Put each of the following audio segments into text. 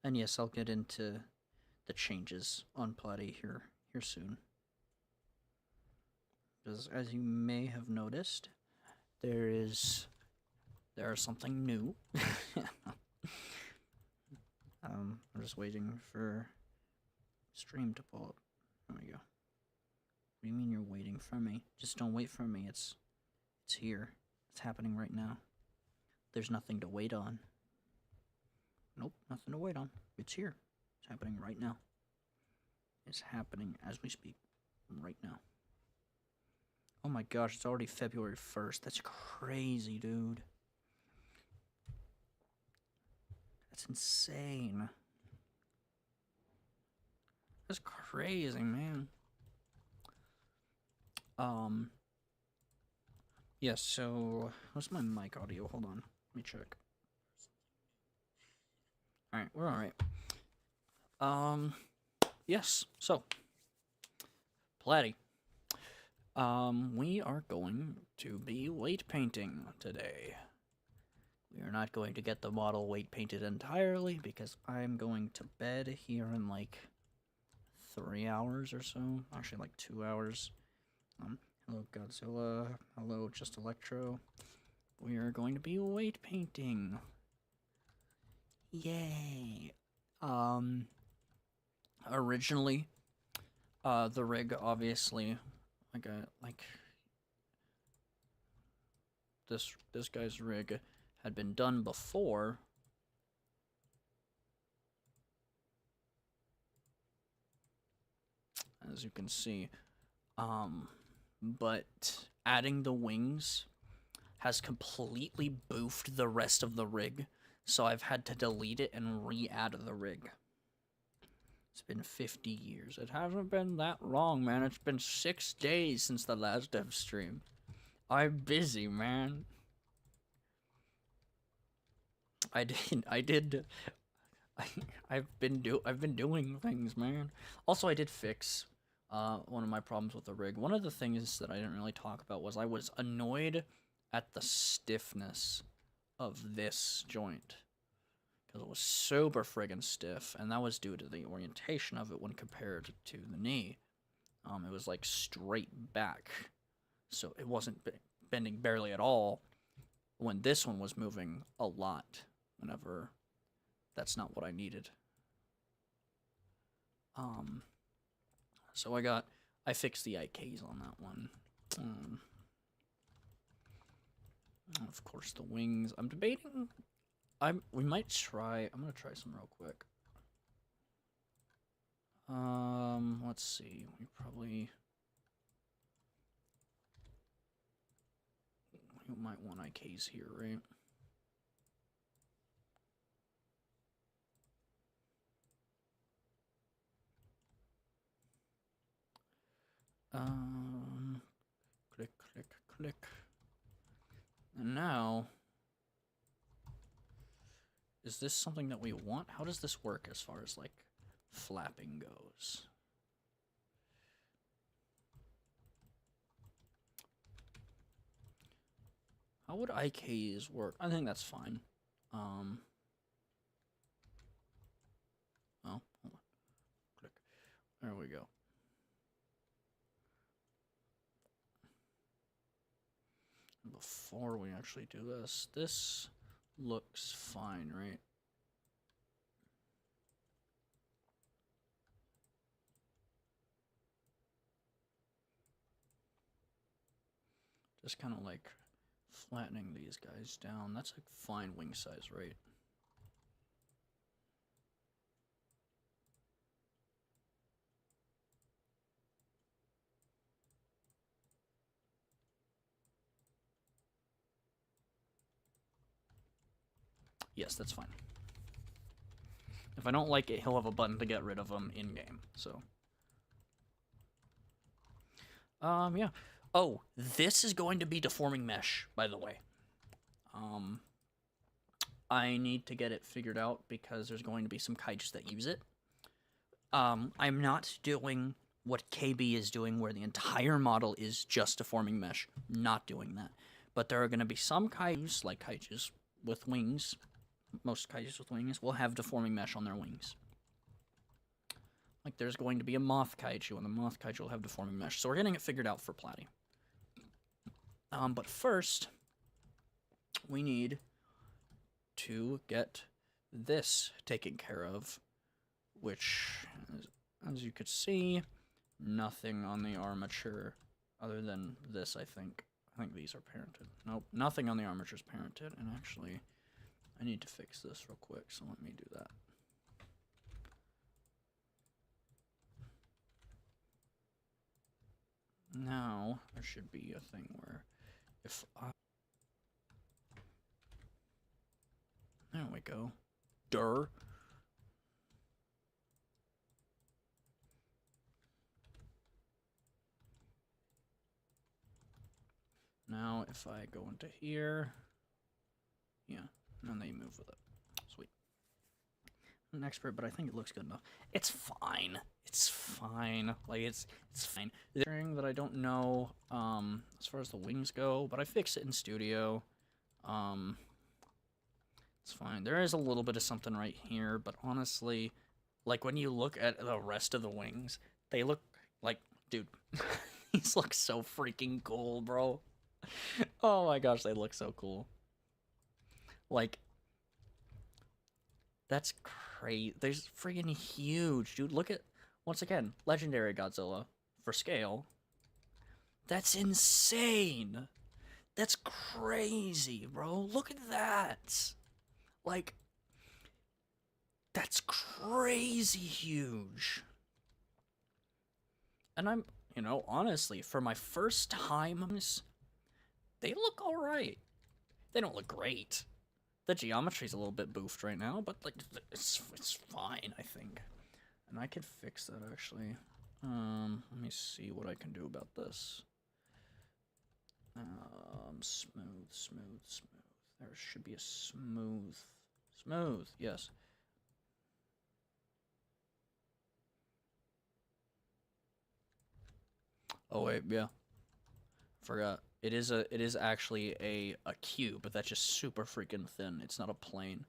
And yes, I'll get into the changes on Platy here soon. Because as you may have noticed, there is something new. I'm just waiting for stream to pull up. There we go. What do you mean you're waiting for me? Just don't wait for me. It's here. It's happening right now. There's nothing to wait on. Nope, nothing to wait on. It's here. It's happening right now. It's happening as we speak. Right now. Oh my gosh, it's already February 1st. That's crazy, dude. That's insane. That's crazy, man. Yes, so what's my mic audio? Hold on. Let me check. Alright, we're alright. Yes, so Platy. We are going to be weight painting today. We are not going to get the model weight painted entirely because I'm going to bed here in like 3 hours or so. Actually, like 2 hours. Hello, Godzilla. Hello, Just Electro. We are going to be weight painting. Yay. Originally, the rig obviously, this guy's rig had been done before. As you can see, but adding the wings has completely boofed the rest of the rig, so I've had to delete it and re-add the rig. It's been 50 years. It hasn't been that long, man. It's been 6 days since the last dev stream. I'm busy, man. I've been doing things, man. Also, I did fix one of my problems with the rig. One of the things that I didn't really talk about was I was annoyed at the stiffness of this joint. Because it was super friggin' stiff, and that was due to the orientation of it when compared to the knee. It was like straight back, so it wasn't bending barely at all, when this one was moving a lot, whenever that's not what I needed. So I fixed the IKs on that one. Of course, the wings. I'm debating. We might try. I'm gonna try some real quick. Let's see. We might want IKs here, right? Click, click, click. And now, is this something that we want? How does this work as far as, like, flapping goes? How would IKs work? I think that's fine. Oh, hold on. Click. There we go. Before we actually do this looks fine, right? Just kind of like flattening these guys down. That's like fine wing size, right? Yes, that's fine. If I don't like it, he'll have a button to get rid of them in-game, so. Yeah. Oh, this is going to be deforming mesh, by the way. I need to get it figured out because there's going to be some kaijus that use it. I'm not doing what KB is doing, where the entire model is just deforming mesh. Not doing that. But there are going to be some kaijus, like kaijus with wings, most kaijus with wings will have deforming mesh on their wings. Like, there's going to be a moth kaiju, and the moth kaiju will have deforming mesh. So we're getting it figured out for Platy. But first, we need to get this taken care of, which, as you could see, nothing on the armature other than this, I think. I think these are parented. Nope, nothing on the armature is parented, and actually, I need to fix this real quick, so let me do that. Now, there should be a thing where if I... There we go. Durr. Now, if I go into here... Yeah, and then you move with it. Sweet. I'm an expert, but I think it looks good enough. It's fine. It's fine. Like, it's fine. There's a thing that I don't know, as far as the wings go, but I fixed it in studio. It's fine. There is a little bit of something right here, but honestly, like, when you look at the rest of the wings, they look like, dude, these look so freaking cool, bro. Oh my gosh, they look so cool. Like, that's crazy. There's freaking huge, dude. Look at, once again, Legendary Godzilla for scale. That's insane. That's crazy, bro. Look at that. Like, that's crazy huge. And I'm, you know, honestly, for my first time, they look alright. They don't look great. The geometry's a little bit boofed right now, but, like, it's fine, I think. And I can fix that, actually. Let me see what I can do about this. Smooth. There should be a smooth, yes. Oh wait, yeah. Forgot. It is actually a cube, but that's just super freaking thin. It's not a plane.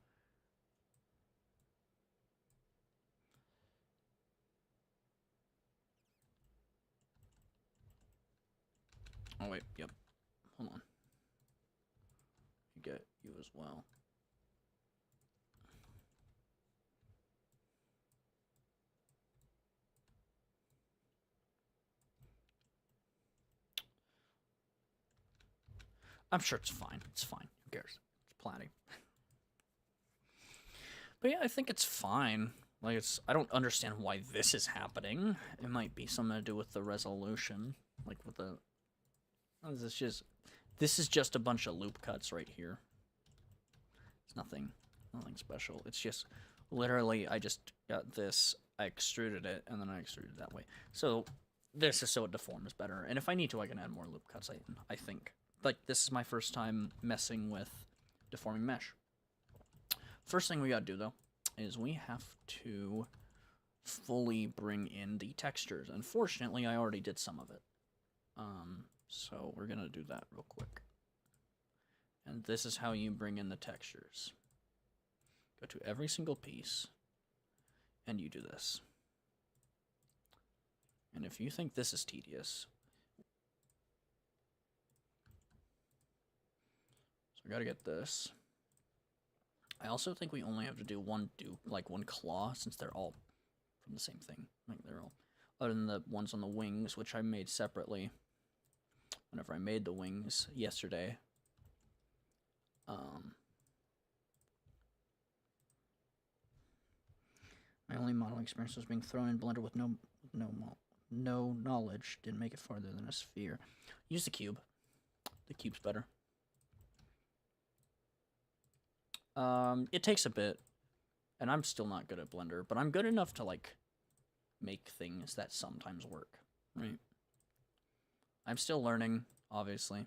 Oh wait, yep. Hold on. You get you as well. I'm sure it's fine. It's fine. Who cares? It's planning. But yeah, I think it's fine. Like, I don't understand why this is happening. It might be something to do with the resolution. Like, with the... This is just a bunch of loop cuts right here. It's nothing special. It's just, literally, I just got this, I extruded it, and then I extruded it that way. So, this is so it deforms better. And if I need to, I can add more loop cuts, I think. Like, this is my first time messing with deforming mesh. First thing we gotta do, though, is we have to fully bring in the textures. Unfortunately, I already did some of it. So we're gonna do that real quick. And this is how you bring in the textures. Go to every single piece, and you do this. And if you think this is tedious, so we gotta get this. I also think we only have to do one claw, since they're all from the same thing. Like, they're all, other than the ones on the wings, which I made separately whenever I made the wings yesterday. My only modeling experience was being thrown in Blender with no knowledge. Didn't make it farther than a sphere. Use the cube. The cube's better. It takes a bit, and I'm still not good at Blender, but I'm good enough to, like, make things that sometimes work, right? I'm still learning, obviously.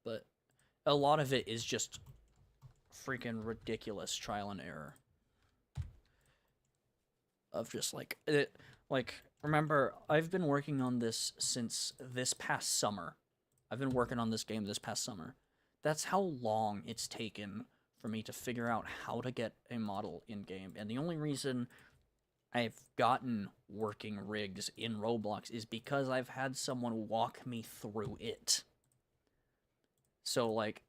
But a lot of it is just freaking ridiculous trial and error. Of just, like, remember, I've been working on this since this past summer. I've been working on this game this past summer. That's how long it's taken for me to figure out how to get a model in game. And the only reason I've gotten working rigs in Roblox is because I've had someone walk me through it. So like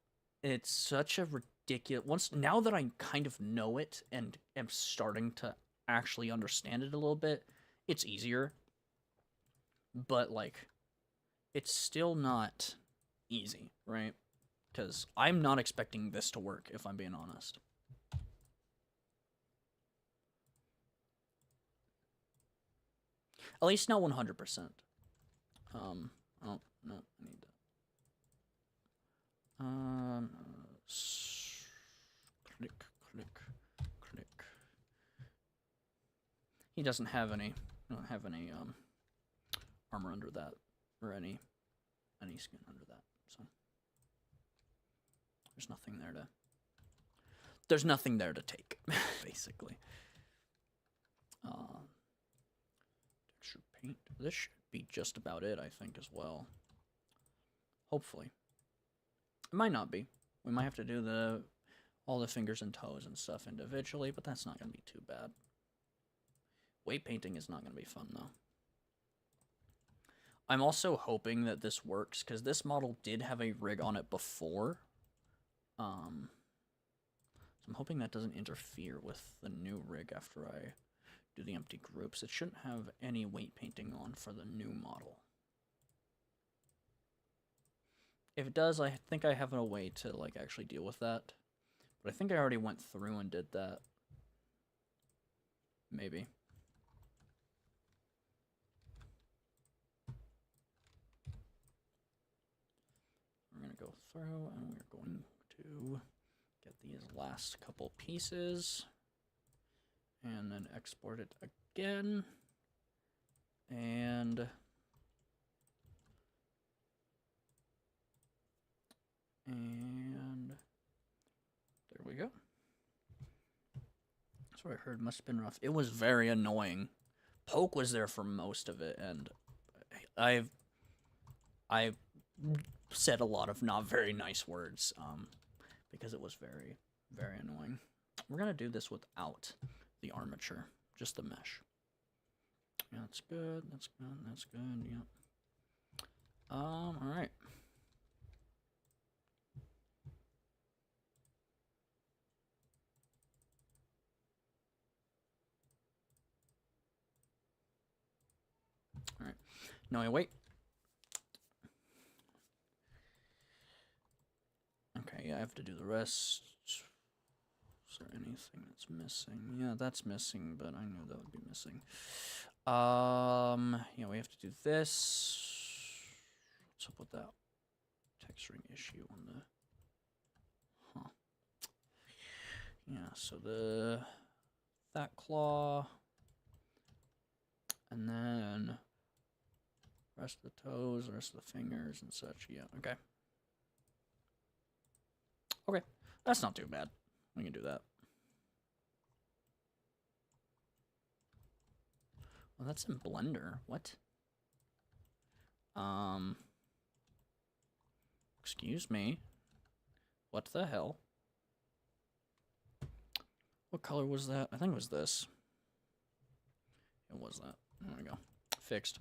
it's such a ridiculous once now that I kind of know it and am starting to actually understand it a little bit, it's easier. But like it's still not easy, right? Because I'm not expecting this to work, if I'm being honest. At least not 100%. Oh, no, I need that. Click, click, click. He doesn't have any, armor under that, or any skin under that, so. There's nothing there to take, basically. Texture paint. This should be just about it, I think, as well. Hopefully. It might not be. We might have to do all the fingers and toes and stuff individually, but that's not going to be too bad. Weight painting is not going to be fun, though. I'm also hoping that this works, because this model did have a rig on it before. So I'm hoping that doesn't interfere with the new rig after I do the empty groups. It shouldn't have any weight painting on for the new model. If it does, I think I have a way to like actually deal with that. But I think I already went through and did that. Maybe. We're going to go through and we're going to get these last couple pieces and then export it again. And there we go. That's what I heard. Must have been rough. It was very annoying. Poke was there for most of it, and I said a lot of not very nice words because it was very, very annoying. We're gonna do this without the armature, just the mesh. Yeah, that's good. That's good. That's good. Yep. All right. All right. No, wait. Okay, yeah, I have to do the rest. Is there anything that's missing? Yeah, that's missing, but I knew that would be missing. Yeah, we have to do this. What's up with that texturing issue on the... Huh. Yeah, so that claw. And then rest of the toes, rest of the fingers and such. Yeah, okay. Okay, that's not too bad. We can do that. Well, that's in Blender. What? Excuse me. What the hell? What color was that? I think it was this. It was that. There we go. Fixed.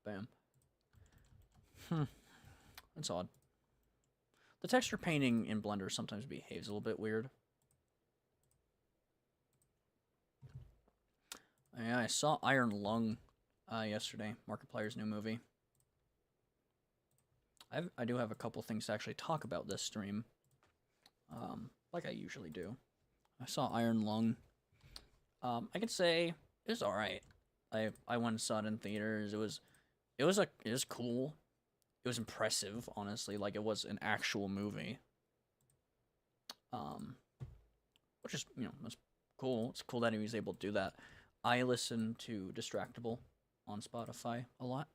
Bam. That's odd. The texture painting in Blender sometimes behaves a little bit weird. Yeah, I saw Iron Lung yesterday, Markiplier's new movie. I do have a couple things to actually talk about this stream, like I usually do. I saw Iron Lung. I could say it was all right. I went and saw it in theaters. It was cool. It was impressive, honestly. Like it was an actual movie. Which is was cool. It's cool that he was able to do that. I listen to Distractable on Spotify a lot.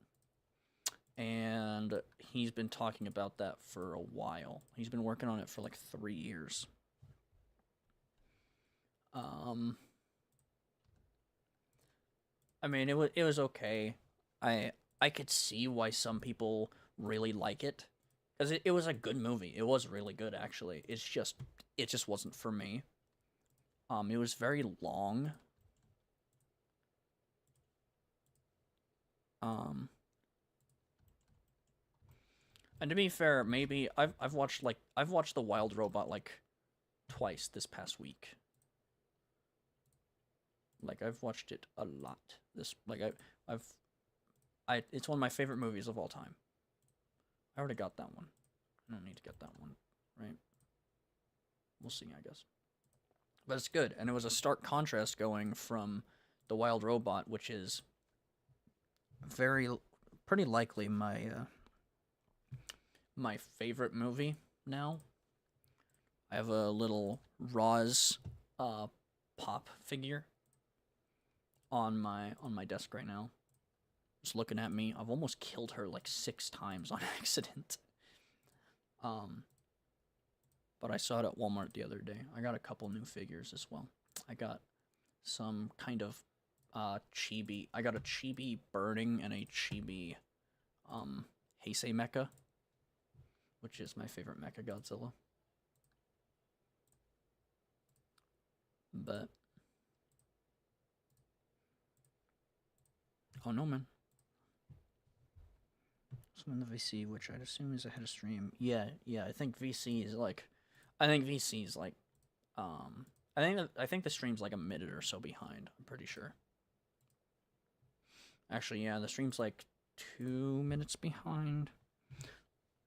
And he's been talking about that for a while. He's been working on it for like 3 years. I mean, it was okay. I I could see why some people really like it, because it was a good movie. It was really good actually. It just wasn't for me. It was very long. Um, and to be fair, maybe I've watched The Wild Robot like twice this past week. Like I've watched it a lot. I've I it's one of my favorite movies of all time. I already got that one. I don't need to get that one, right? We'll see, I guess. But it's good, and it was a stark contrast going from The Wild Robot, which is very pretty likely my favorite movie now. I have a little Roz pop figure on my desk right now. Just looking at me. I've almost killed her like 6 times on accident. Um but I saw it at Walmart the other day. I got a couple new figures as well. I got some kind of chibi. I got a chibi burning and a chibi Heisei mecha, which is my favorite mecha Godzilla. But oh no, man. So in the VC, which I'd assume is ahead of stream. Yeah, I think VC is like I think VC is like I think the stream's like a minute or so behind, I'm pretty sure. Actually, yeah, the stream's like 2 minutes behind.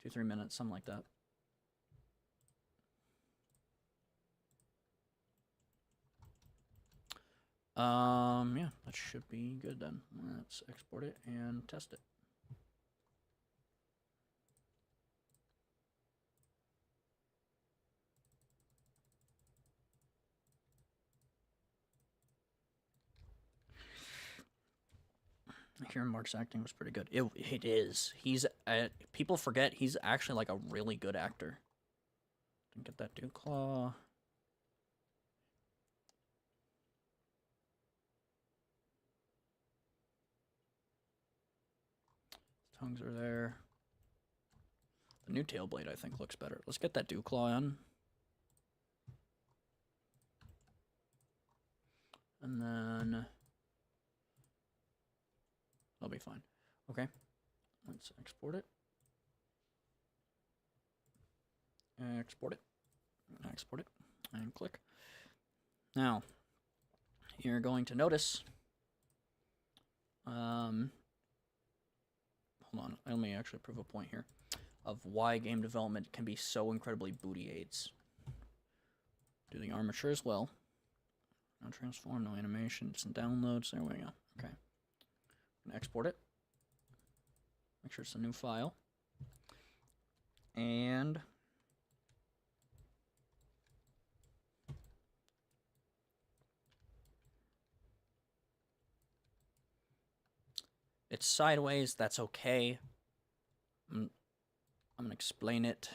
2-3 minutes, something like that. Yeah, that should be good then. Let's export it and test it. I hear Mark's acting was pretty good. It is. He's people forget he's actually like a really good actor. Didn't get that Dew Claw. Tongues are there. The new Tailblade I think looks better. Let's get that Dew Claw on. And then that'll be fine. Okay. Let's export it. Export it. Export it. And click. Now, you're going to notice. Hold on. Let me actually prove a point here of why game development can be so incredibly booty aids. Do the armature as well. No transform, no animation, just downloads. There we go. Okay. I'm gonna export it. Make sure it's a new file. And it's sideways. That's okay. I'm gonna explain it.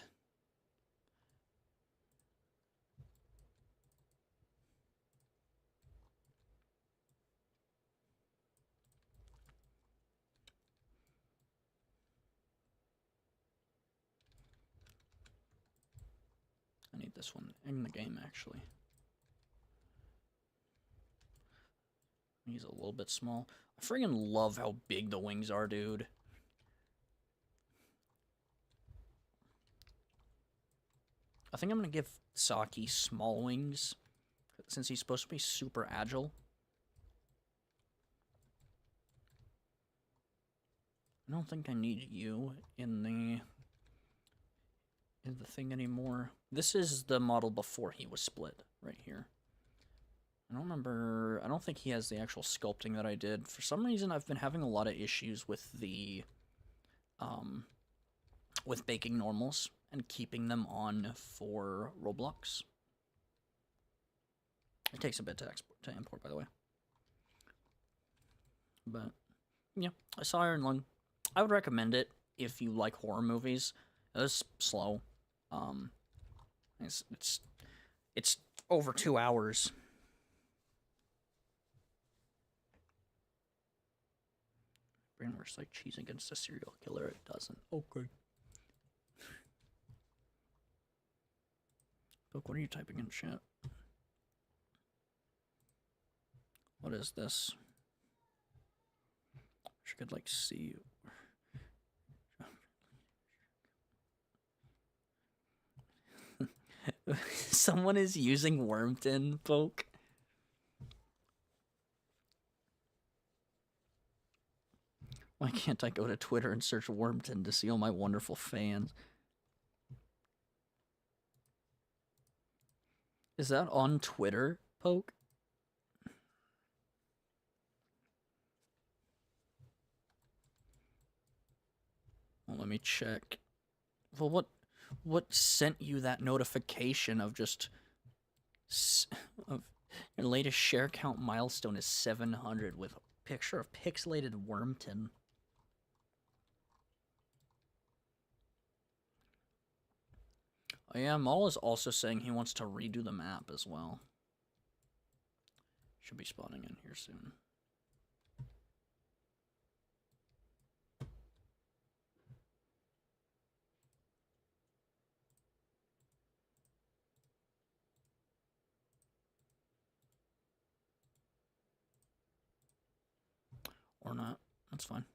I need this one in the game, actually. He's a little bit small. I freaking love how big the wings are, dude. I think I'm gonna give Saki small wings, since he's supposed to be super agile. I don't think I need you in the thing anymore. This is the model before he was split, right here. I don't remember. I don't think he has the actual sculpting that I did. For some reason, I've been having a lot of issues with the, with baking normals and keeping them on for Roblox. It takes a bit to import, by the way. But yeah, I saw Iron Lung. I would recommend it if you like horror movies. It's slow. It's over 2 hours. brain works like cheese against a serial killer. It doesn't. Okay. Look, what are you typing in chat? What is this? I could like see. Someone is using Wormton, folk. Why can't I go to Twitter and search Wormton to see all my wonderful fans? Is that on Twitter, Poke? Well, let me check. Well, what sent you that notification of just of your latest share count milestone is 700 with a picture of pixelated Wormton? Oh yeah, Maul is also saying he wants to redo the map as well. Should be spawning in here soon. Or not. That's fine.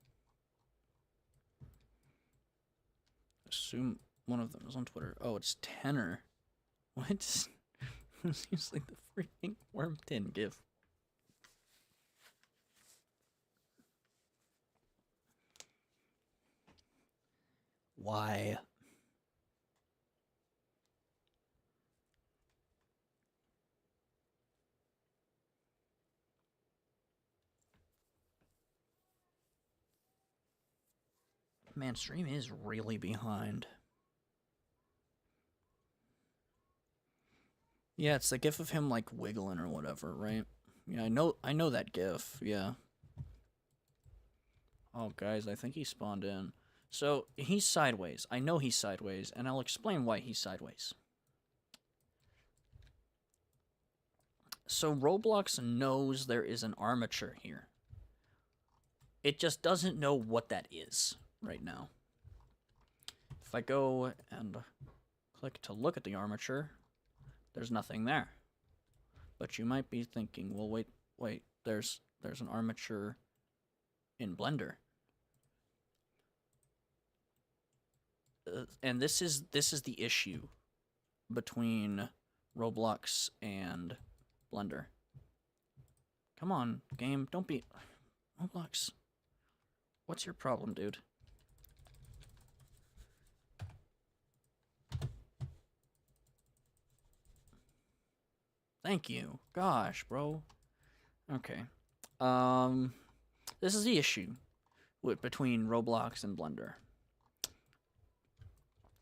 Assume one of them is on Twitter. Oh, it's Tenor. What? It's like the freaking Wormton gif. Why? Man, stream is really behind. Yeah, it's the gif of him like wiggling or whatever, right? Yeah, I know that gif. Yeah. Oh, guys, I think he spawned in. So, he's sideways. I know he's sideways, and I'll explain why he's sideways. So, Roblox knows there is an armature here. It just doesn't know what that is right now. If I go and click to look at the armature, there's nothing there. But you might be thinking, well, wait, there's an armature in Blender. And this is the issue between Roblox and Blender. Come on, game, don't be Roblox. What's your problem, dude? Thank you. Gosh, bro. Okay. This is the issue between Roblox and Blender.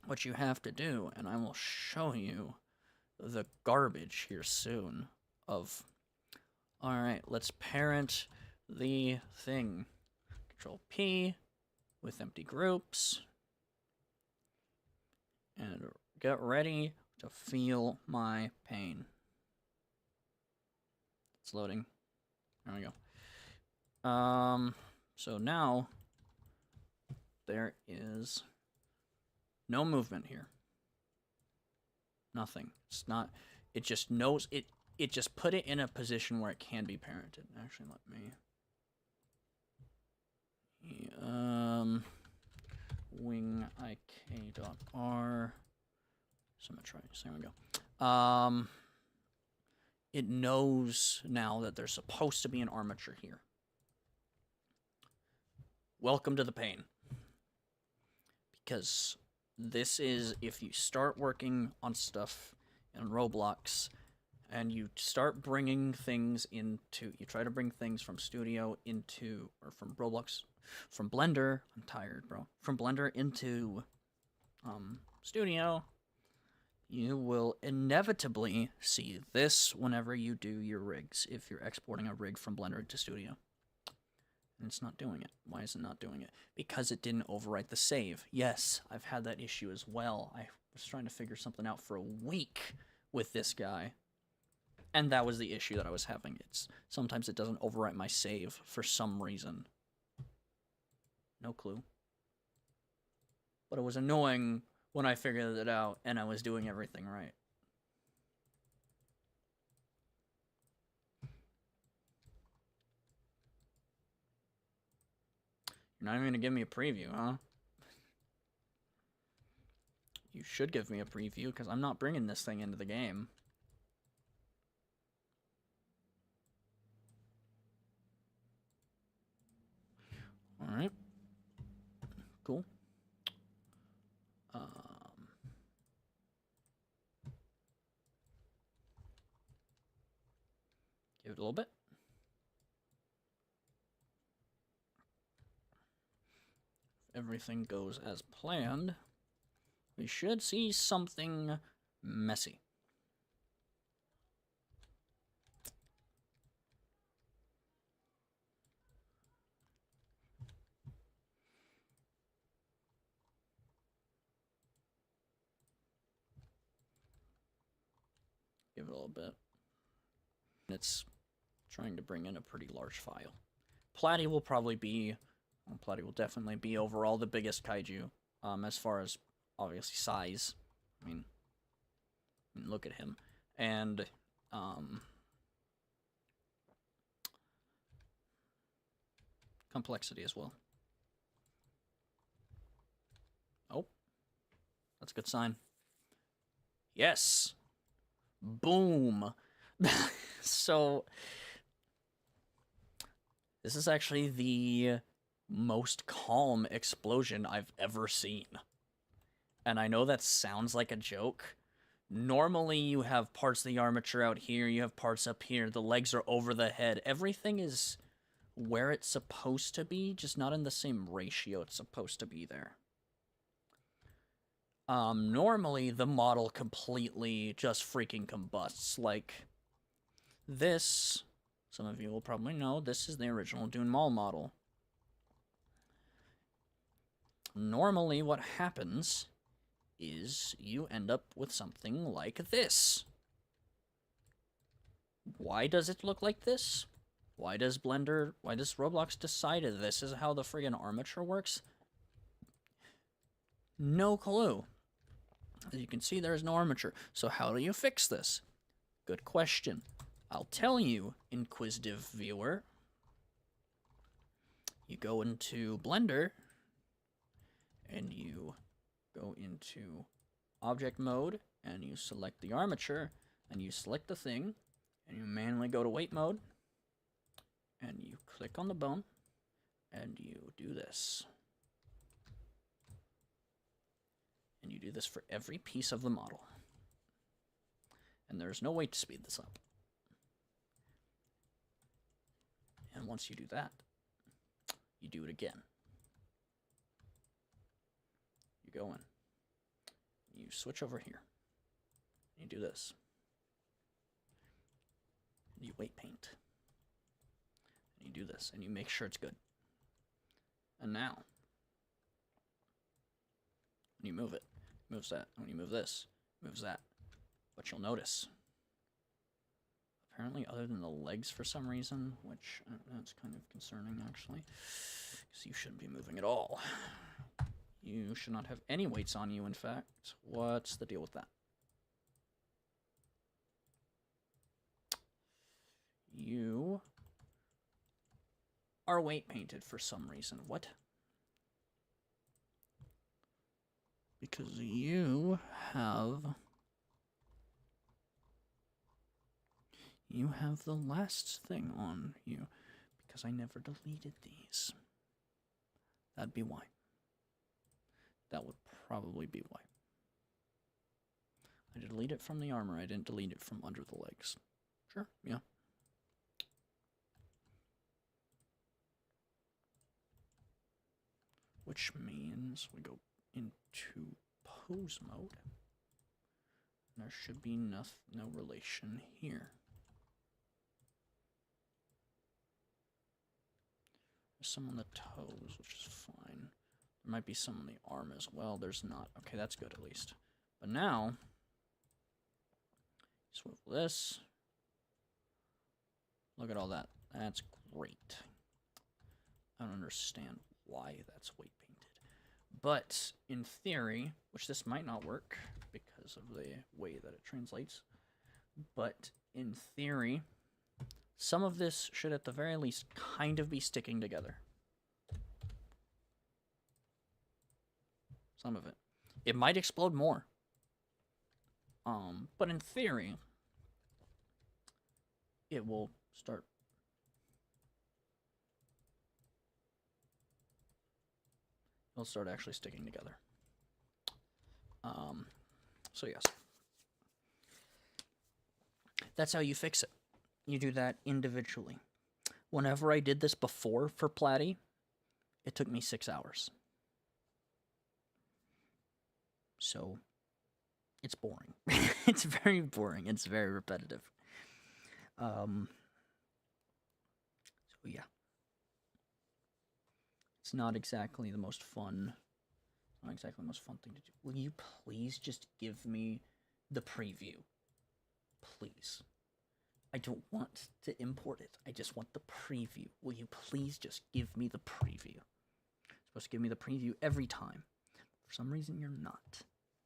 What you have to do, and I will show you the garbage here soon of... Alright, let's parent the thing. Control P with empty groups. And get ready to feel my pain. It's loading. There we go. So now there is no movement here. Nothing. It's not. It just knows it. It just put it in a position where it can be parented. Actually, let me. Wing ik.r symmetry. So there we go. It knows now that there's supposed to be an armature here. Welcome to the pain. Because this is, if you start working on stuff in Roblox and you start bringing things into, you try to bring things from Studio into, or from Roblox, from Blender, I'm tired, bro, from Blender into Studio, you will inevitably see this whenever you do your rigs, if you're exporting a rig from Blender to Studio. And it's not doing it. Why is it not doing it? Because it didn't overwrite the save. Yes, I've had that issue as well. I was trying to figure something out for a week with this guy. And that was the issue that I was having. Sometimes it doesn't overwrite my save for some reason. No clue. But it was annoying when I figured it out and I was doing everything right. You're not even gonna give me a preview, huh? You should give me a preview, because I'm not bringing this thing into the game. Alright. Cool. Give it a little bit. If everything goes as planned, we should see something messy. Give it a little bit. It's trying to bring in a pretty large file. Platy will probably be... Well, Platy will definitely be overall the biggest kaiju, as far as, obviously, size. I mean, look at him. And, complexity as well. Oh. That's a good sign. Yes! Boom! So, this is actually the most calm explosion I've ever seen. And I know that sounds like a joke. Normally, you have parts of the armature out here, you have parts up here, the legs are over the head. Everything is where it's supposed to be, just not in the same ratio it's supposed to be there. Normally, the model completely just freaking combusts. Like, this, some of you will probably know, this is the original Dune Mall model. Normally, what happens is you end up with something like this. Why does it look like this? Why does Roblox decided this is how the friggin' armature works? No clue. As you can see, there is no armature. So how do you fix this? Good question. I'll tell you, inquisitive viewer. You go into Blender, and you go into object mode, and you select the armature, and you select the thing, and you manually go to weight mode, and you click on the bone, and you do this. And you do this for every piece of the model. And there's no way to speed this up. And once you do that, you do it again. You go in. You switch over here. You do this. You weight paint. And you do this, and you make sure it's good. And now, when you move it, it moves that. When you move this, it moves that. But you'll notice, apparently other than the legs for some reason, which that's kind of concerning actually, because you shouldn't be moving at all. You should not have any weights on you, in fact. What's the deal with that? You are weight painted for some reason. What? Because you have the last thing on you, because I never deleted these. That'd be why. That would probably be why. I delete it from the armor, I didn't delete it from under the legs. Sure, yeah. Which means we go into pose mode. There should be no relation here. There's some on the toes, which is fine. There might be some on the arm as well. There's not. Okay, that's good at least. But now, swivel this. Look at all that. That's great. I don't understand why that's weight painted. But in theory, which this might not work because of the way that it translates, but in theory, some of this should at the very least kind of be sticking together. Some of it. It might explode more. But in theory, it will start. It'll start actually sticking together. So yes. That's how you fix it. You do that individually. Whenever I did this before for Platy, it took me 6 hours. So, it's boring. It's very boring. It's very repetitive. So yeah. It's not exactly the most fun. Not exactly the most fun thing to do. Will you please just give me the preview? Please. I don't want to import it. I just want the preview. Will you please just give me the preview? You're supposed to give me the preview every time. For some reason, you're not.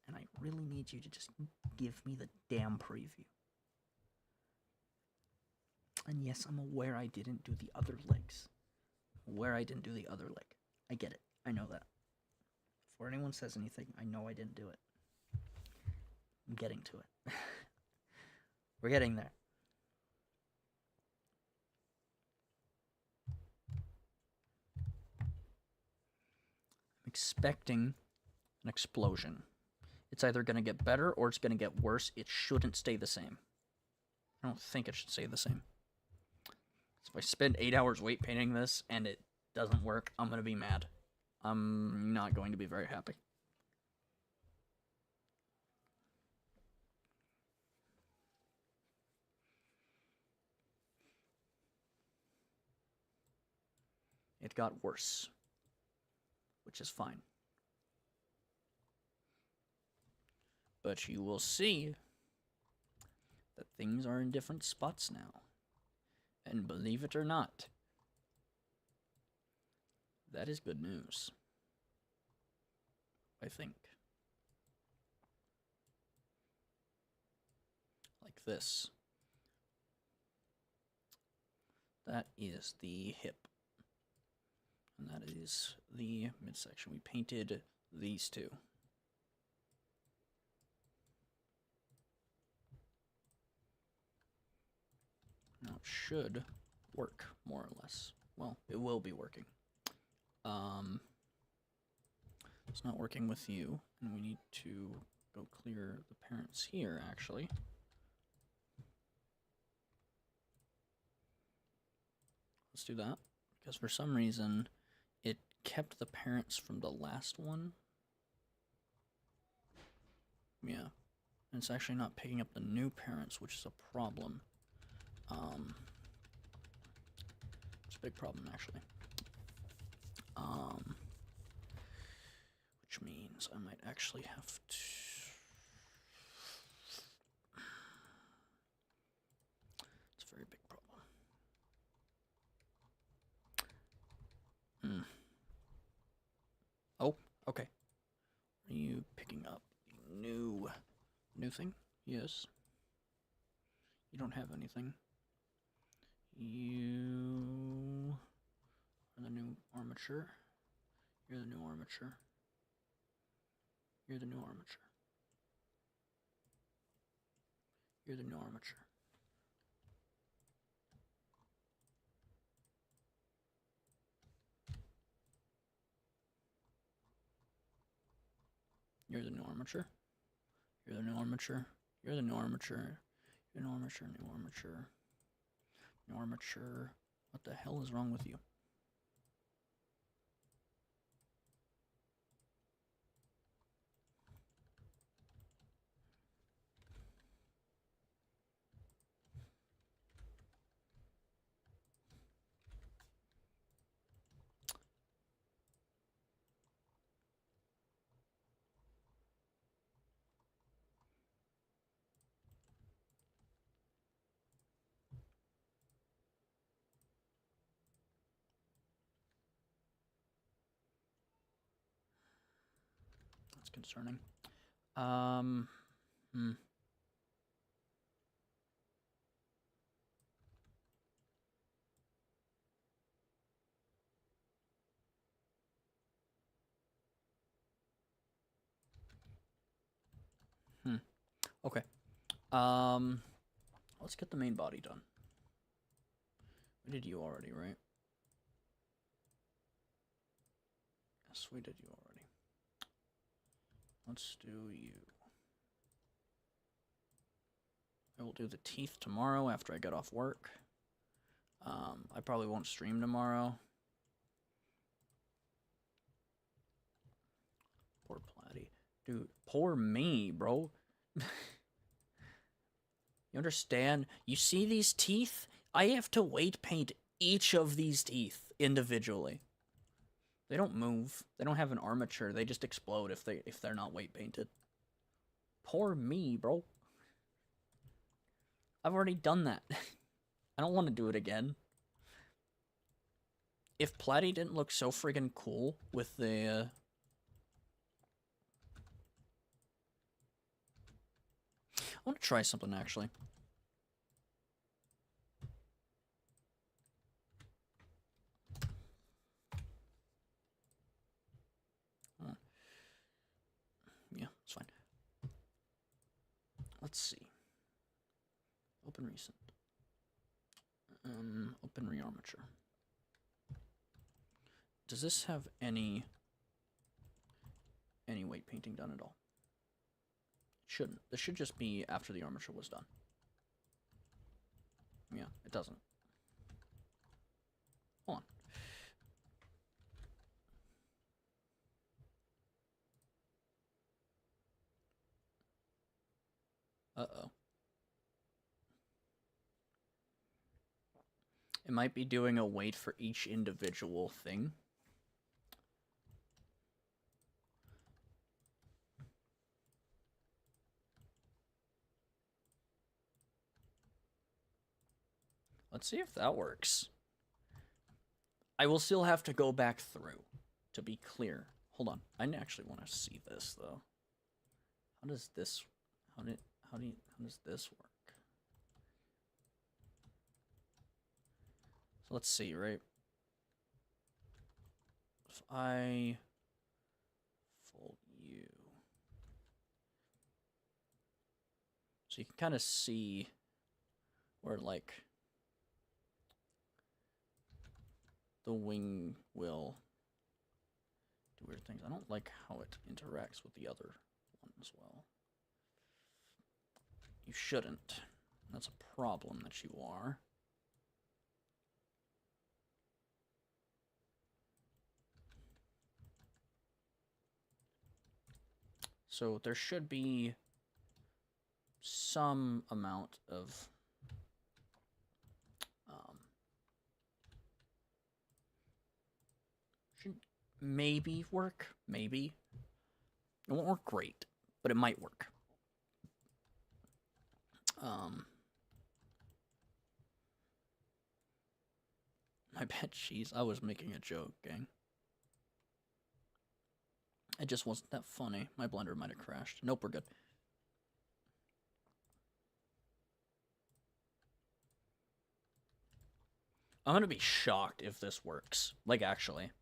And I really need you to just give me the damn preview. And yes, I'm aware I didn't do the other legs. I get it. I know that. Before anyone says anything, I know I didn't do it. I'm getting to it. We're getting there. I'm expecting an explosion. It's either going to get better or it's going to get worse. It shouldn't stay the same. I don't think it should stay the same. So if I spend 8 hours weight painting this and it doesn't work, I'm going to be mad. I'm not going to be very happy. It got worse, which is fine. But you will see that things are in different spots now. And believe it or not, that is good news. I think. Like this. That is the hip. And that is the midsection. We painted these two. Now it should work, more or less. Well, it will be working. It's not working with you, and we need to go clear the parents here, actually. Let's do that, because for some reason, it kept the parents from the last one. Yeah, and it's actually not picking up the new parents, which is a problem. It's a big problem, actually. Which means I might actually have to... It's a very big problem. Oh, okay. Are you picking up the new thing? Yes. You don't have anything. You are the new armature. You're the new armature. You're the new armature. You're the new armature. You're the new armature. You're the new armature. You're the new armature. You're new armature, new armature. New armature. What the hell is wrong with you? That's concerning. Hmm. Okay. Let's get the main body done. We did you already, right? Yes, we did you already. Let's do you. I will do the teeth tomorrow after I get off work. I probably won't stream tomorrow. Poor Platty. Dude, poor me, bro. You understand? You see these teeth? I have to weight paint each of these teeth individually. They don't move. They don't have an armature. They just explode if they're not weight painted. Poor me, bro. I've already done that. I don't want to do it again. If Platty didn't look so friggin' cool with the I want to try something actually. Yeah, it's fine. Let's see. Open recent. Open rearmature. Does this have any weight painting done at all? It shouldn't. This should just be after the armature was done. Yeah, it doesn't. Hold on. Uh-oh. It might be doing a weight for each individual thing. Let's see if that works. I will still have to go back through, to be clear. Hold on. I actually want to see this, though. How does this... How does this work? So let's see, right? If I fold you... So you can kind of see where, like, the wing will do weird things. I don't like how it interacts with the other one as well. You shouldn't. That's a problem that you are. So there should be some amount of should maybe work, maybe. It won't work great, but it might work. My bad, jeez, I was making a joke, gang. It just wasn't that funny. My blender might have crashed. Nope, we're good. I'm gonna be shocked if this works. Like, actually.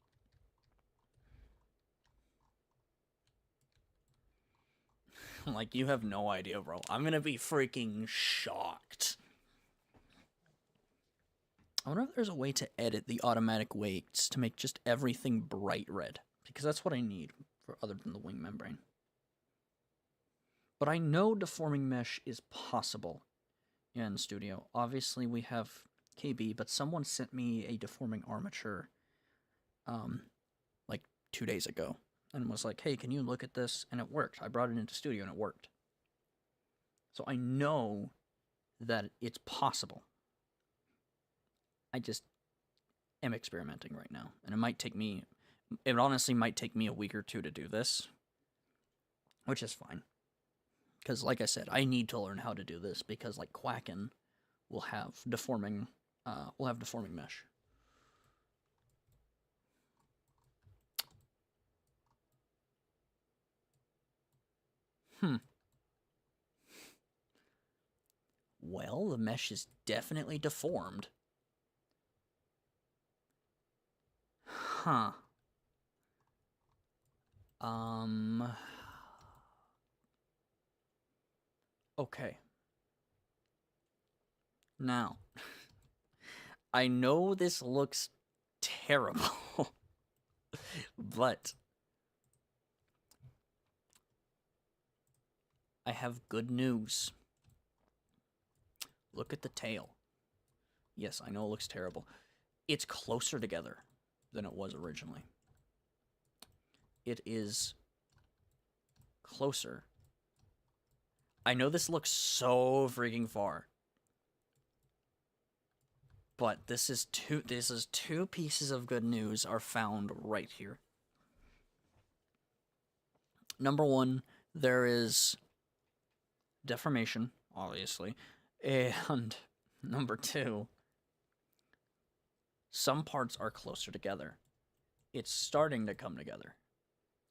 Like, you have no idea, bro. I'm gonna be freaking shocked. I wonder if there's a way to edit the automatic weights to make just everything bright red. Because that's what I need for other than the wing membrane. But I know deforming mesh is possible in Studio. Obviously, we have KB, but someone sent me a deforming armature like 2 days ago and was like, hey, can you look at this? And it worked. I brought it into Studio and it worked. So I know that it's possible. I just am experimenting right now. And it might take me, it honestly might take me a week or two to do this, which is fine. Because like I said, I need to learn how to do this because like Quacken will have deforming mesh. Hmm. Well, the mesh is definitely deformed. Huh. Um. Okay. Now, I know this looks terrible, but I have good news. Look at the tail. Yes, I know it looks terrible. It's closer together than it was originally. It is closer. I know this looks so freaking far, but this is two pieces of good news are found right here. Number one, there is deformation, obviously, and number two, some parts are closer together. It's starting to come together.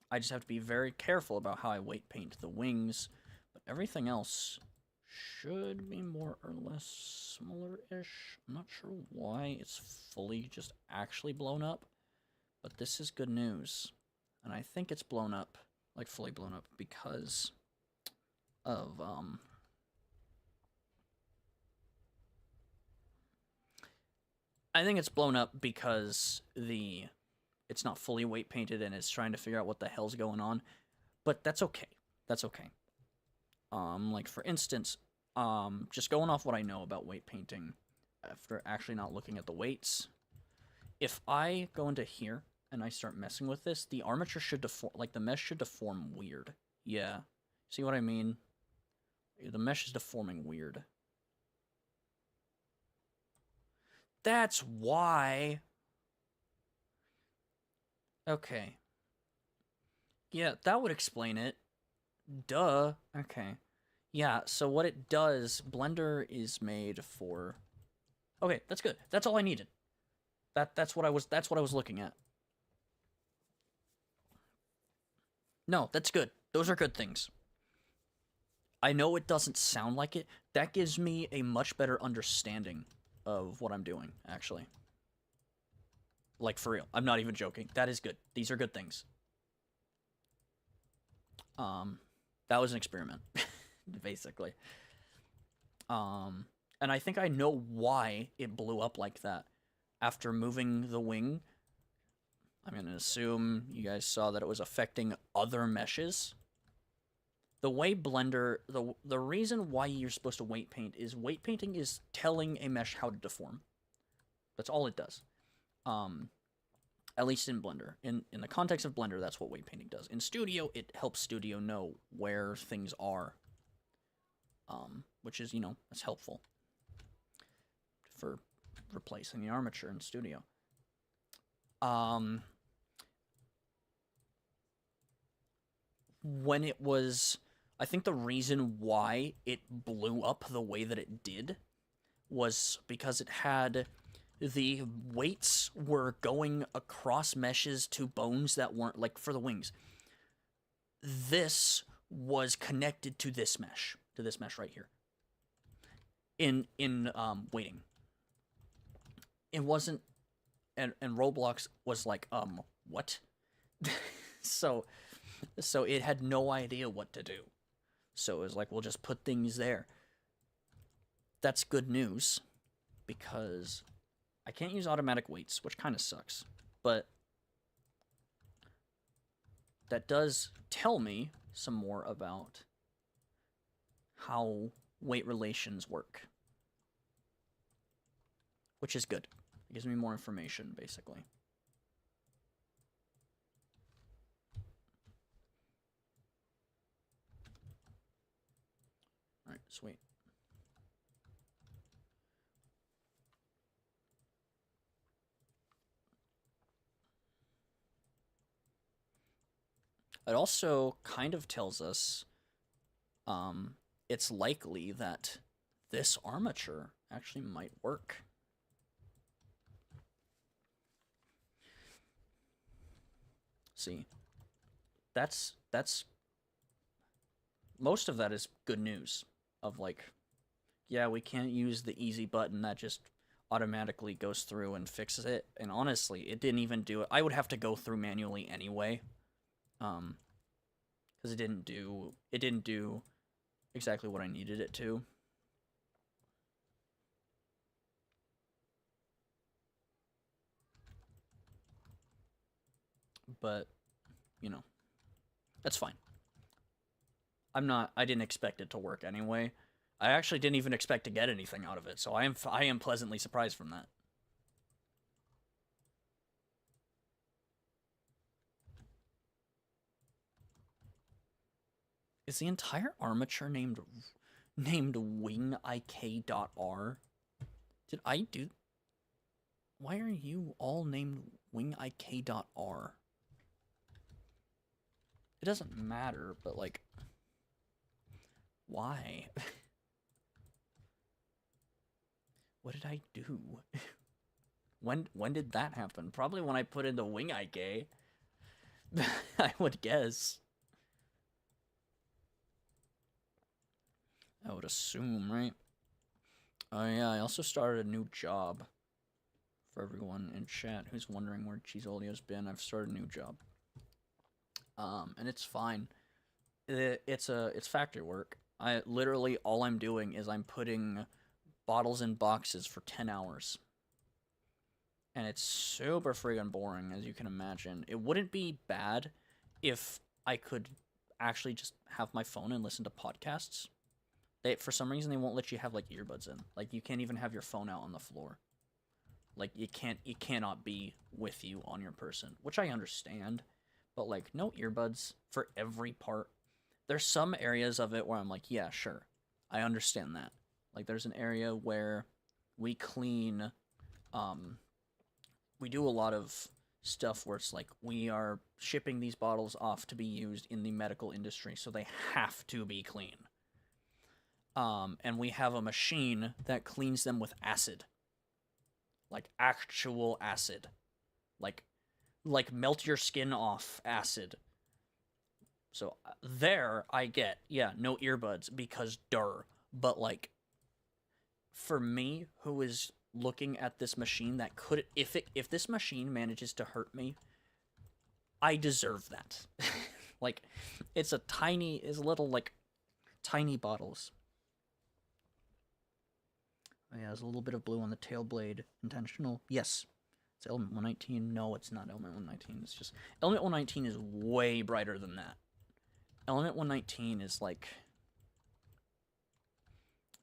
I just have to be very careful about how I weight paint the wings, but everything else should be more or less similar-ish. I'm not sure why it's fully just actually blown up, but this is good news. And I think it's blown up, like fully blown up, because of, I think it's blown up because it's not fully weight painted and it's trying to figure out what the hell's going on. But that's okay. That's okay. Like for instance, just going off what I know about weight painting, after actually not looking at the weights, if I go into here and I start messing with this, the armature should deform, like the mesh should deform weird. Yeah. See what I mean? The mesh is deforming weird. That's why. Okay. Yeah, that would explain it. Duh. Okay. Yeah, so what it does, Blender is made for. Okay, that's good. That's all I needed. That's what I was looking at. No, that's good. Those are good things. I know it doesn't sound like it. That gives me a much better understanding of what I'm doing, actually. Like for real. I'm not even joking. That is good. These are good things. Um that was an experiment, basically. Um and I think I know why it blew up like that. After moving the wing, I'm going to assume you guys saw that it was affecting other meshes. The way Blender, the reason why you're supposed to weight paint is weight painting is telling a mesh how to deform. That's all it does. At least in Blender. In the context of Blender, that's what weight painting does. In Studio, it helps Studio know where things are. Which is, that's helpful for replacing the armature in Studio. When it was, I think the reason why it blew up the way that it did was because it had the weights were going across meshes to bones that weren't, like for the wings. This was connected to this mesh right here. In weighting. It wasn't, and Roblox was like, what? so it had no idea what to do. So it was like, we'll just put things there. That's good news, because I can't use automatic weights, which kind of sucks. But that does tell me some more about how weight relations work, which is good. It gives me more information, basically. All right, sweet. It also kind of tells us it's likely that this armature actually might work. See, that's most of that is good news of like, yeah, we can't use the easy button that just automatically goes through and fixes it. And honestly, it didn't even do it. I would have to go through manually anyway. Um, because it didn't do exactly what I needed it to. But, you know, that's fine. I didn't expect it to work anyway. I actually didn't even expect to get anything out of it, so I am pleasantly surprised from that. Is the entire armature named wingik.r? Did I do Why are you all named wingik.r? It doesn't matter, but like why? What did I do? When did that happen? Probably when I put in the wingik. I would guess. I would assume, right? Oh yeah, I also started a new job. For everyone in chat who's wondering where Cheesolio's been, I've started a new job. And it's fine. It's factory work. I literally all I'm doing is I'm putting bottles in boxes for 10 hours. And it's super friggin' boring, as you can imagine. It wouldn't be bad if I could actually just have my phone and listen to podcasts. For some reason, they won't let you have like earbuds in. Like you can't even have your phone out on the floor. Like it cannot be with you on your person, which I understand. But like no earbuds for every part. There's some areas of it where I'm like, yeah, sure, I understand that. Like there's an area where we clean, we do a lot of stuff where it's like we are shipping these bottles off to be used in the medical industry, so they have to be clean. And we have a machine that cleans them with acid, like actual acid, like melt your skin off acid. So there I get, yeah, no earbuds because duh. But like for me who is looking at this machine that could if this machine manages to hurt me, I deserve that. Like it's little like tiny bottles. Oh yeah, there's a little bit of blue on the tail blade. Intentional? Yes. It's element 119. No, it's not element 119. It's just element 119 is way brighter than that. Element 119 is like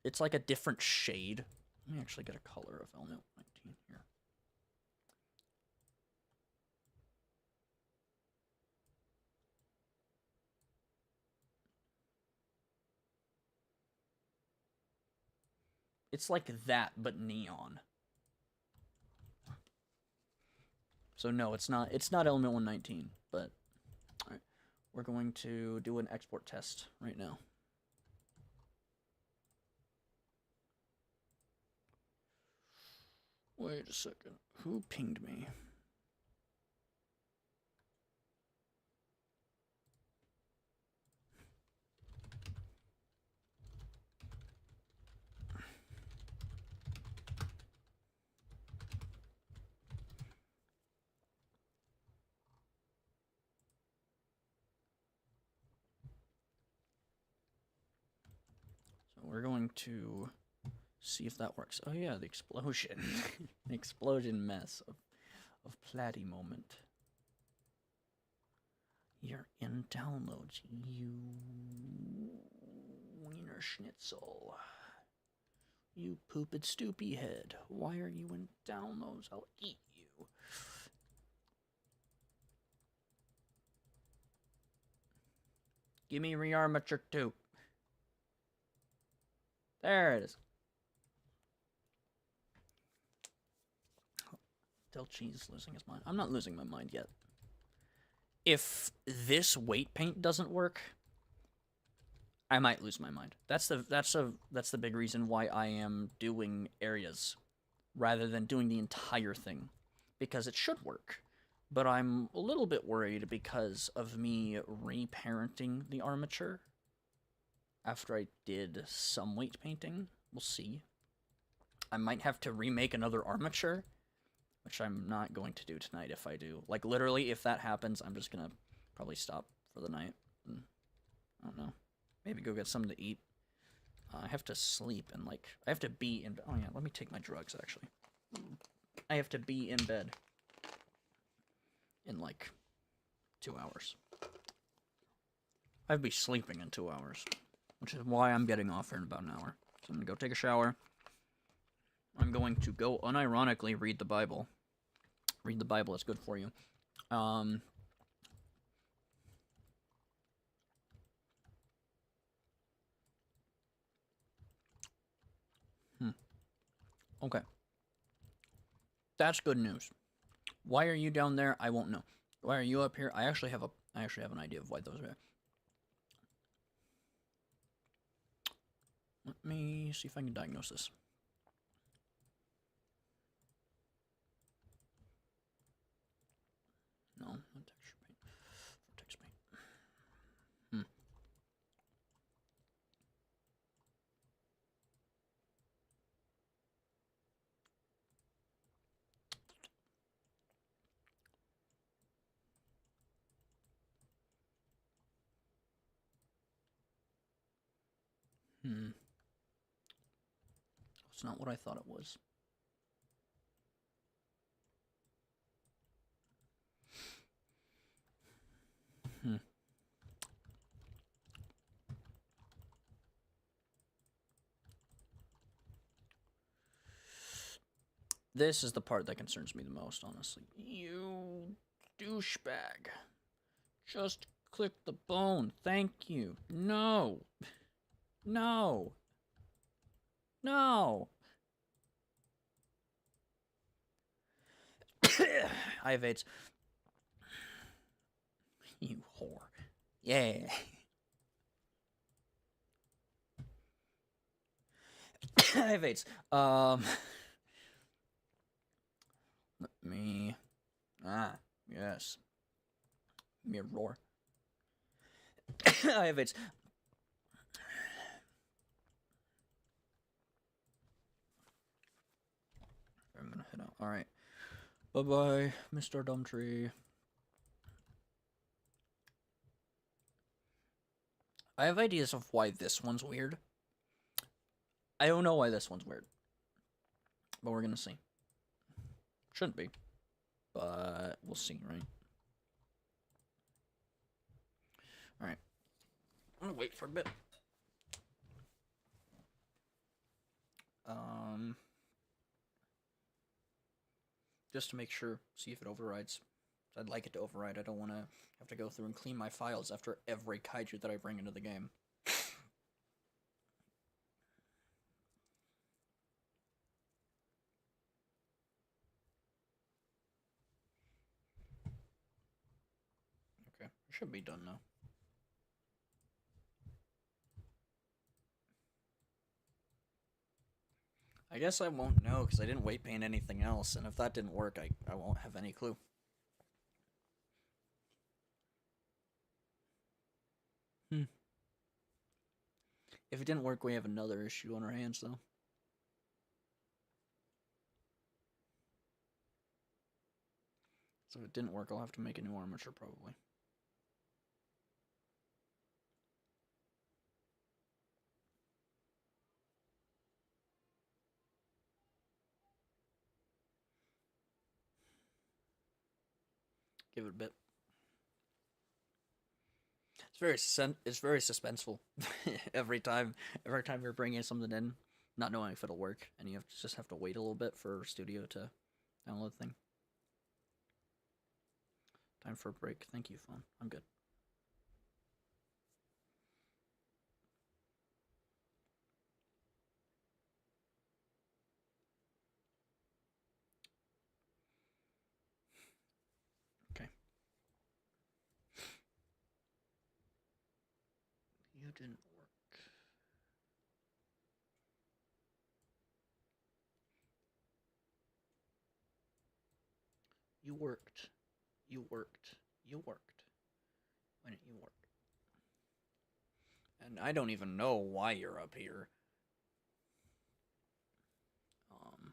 it's like a different shade. Let me actually get a color of element 119 here. It's like that, but neon. So no, it's not. It's not element 119. But all right, we're going to do an export test right now. Wait a second. Who pinged me? So we're going to see if that works. Oh yeah, the explosion. The explosion mess of Platy moment. You're in downloads, you wiener schnitzel. You pooped stoopy head. Why are you in downloads? I'll eat you. Give me rearmature 2. There it is. Del Cheese is losing his mind. I'm not losing my mind yet. If this weight paint doesn't work, I might lose my mind. That's the big reason why I am doing areas rather than doing the entire thing, because it should work. But I'm a little bit worried because of me reparenting the armature. after I did some weight painting. We'll see. I might have to remake another armature, which I'm not going to do tonight if I do. Like, literally, if that happens, I'm just gonna probably stop for the night. And, I don't know. Maybe go get something to eat. I have to sleep and, like, I have to be in... Oh, yeah, let me take my drugs, actually. I have to be in bed in, like, 2 hours. I'd be sleeping in 2 hours, which is why I'm getting off here in about an hour. So I'm gonna go take a shower. I'm going to go unironically read the Bible. Read the Bible, it's good for you. Okay. That's good news. Why are you down there? I won't know. Why are you up here? I actually have an idea of why those are there. Let me see if I can diagnose this. No, not texture paint. Text paint. It's not what I thought it was. This is the part that concerns me the most, honestly. You douchebag. Just click the bone. Thank you. No. No. No. I have AIDS. You whore. Yeah. I have AIDS. Let me... yes. Mirror. I have AIDS. I'm gonna head out. Alright. Bye-bye, Mr. Dumptree. I have ideas of why this one's weird. I don't know why this one's weird. But we're gonna see. Shouldn't be. But we'll see, right? Alright. I'm gonna wait for a bit. Just to make sure, see if it overrides. I'd like it to override. I don't want to have to go through and clean my files after every kaiju that I bring into the game. Okay, it should be done now. I guess I won't know because I didn't weight paint anything else, and if that didn't work, I won't have any clue. If it didn't work, we have another issue on our hands, though. So if it didn't work, I'll have to make a new armature, probably. Give it a bit. It's very suspenseful. every time you're bringing something in, not knowing if it'll work, and you just have to wait a little bit for Studio to download the thing. Time for a break. Thank you, phone. I'm good. Okay. You didn't work. You worked. You worked. You worked. Why didn't you work? And I don't even know why you're up here. Um,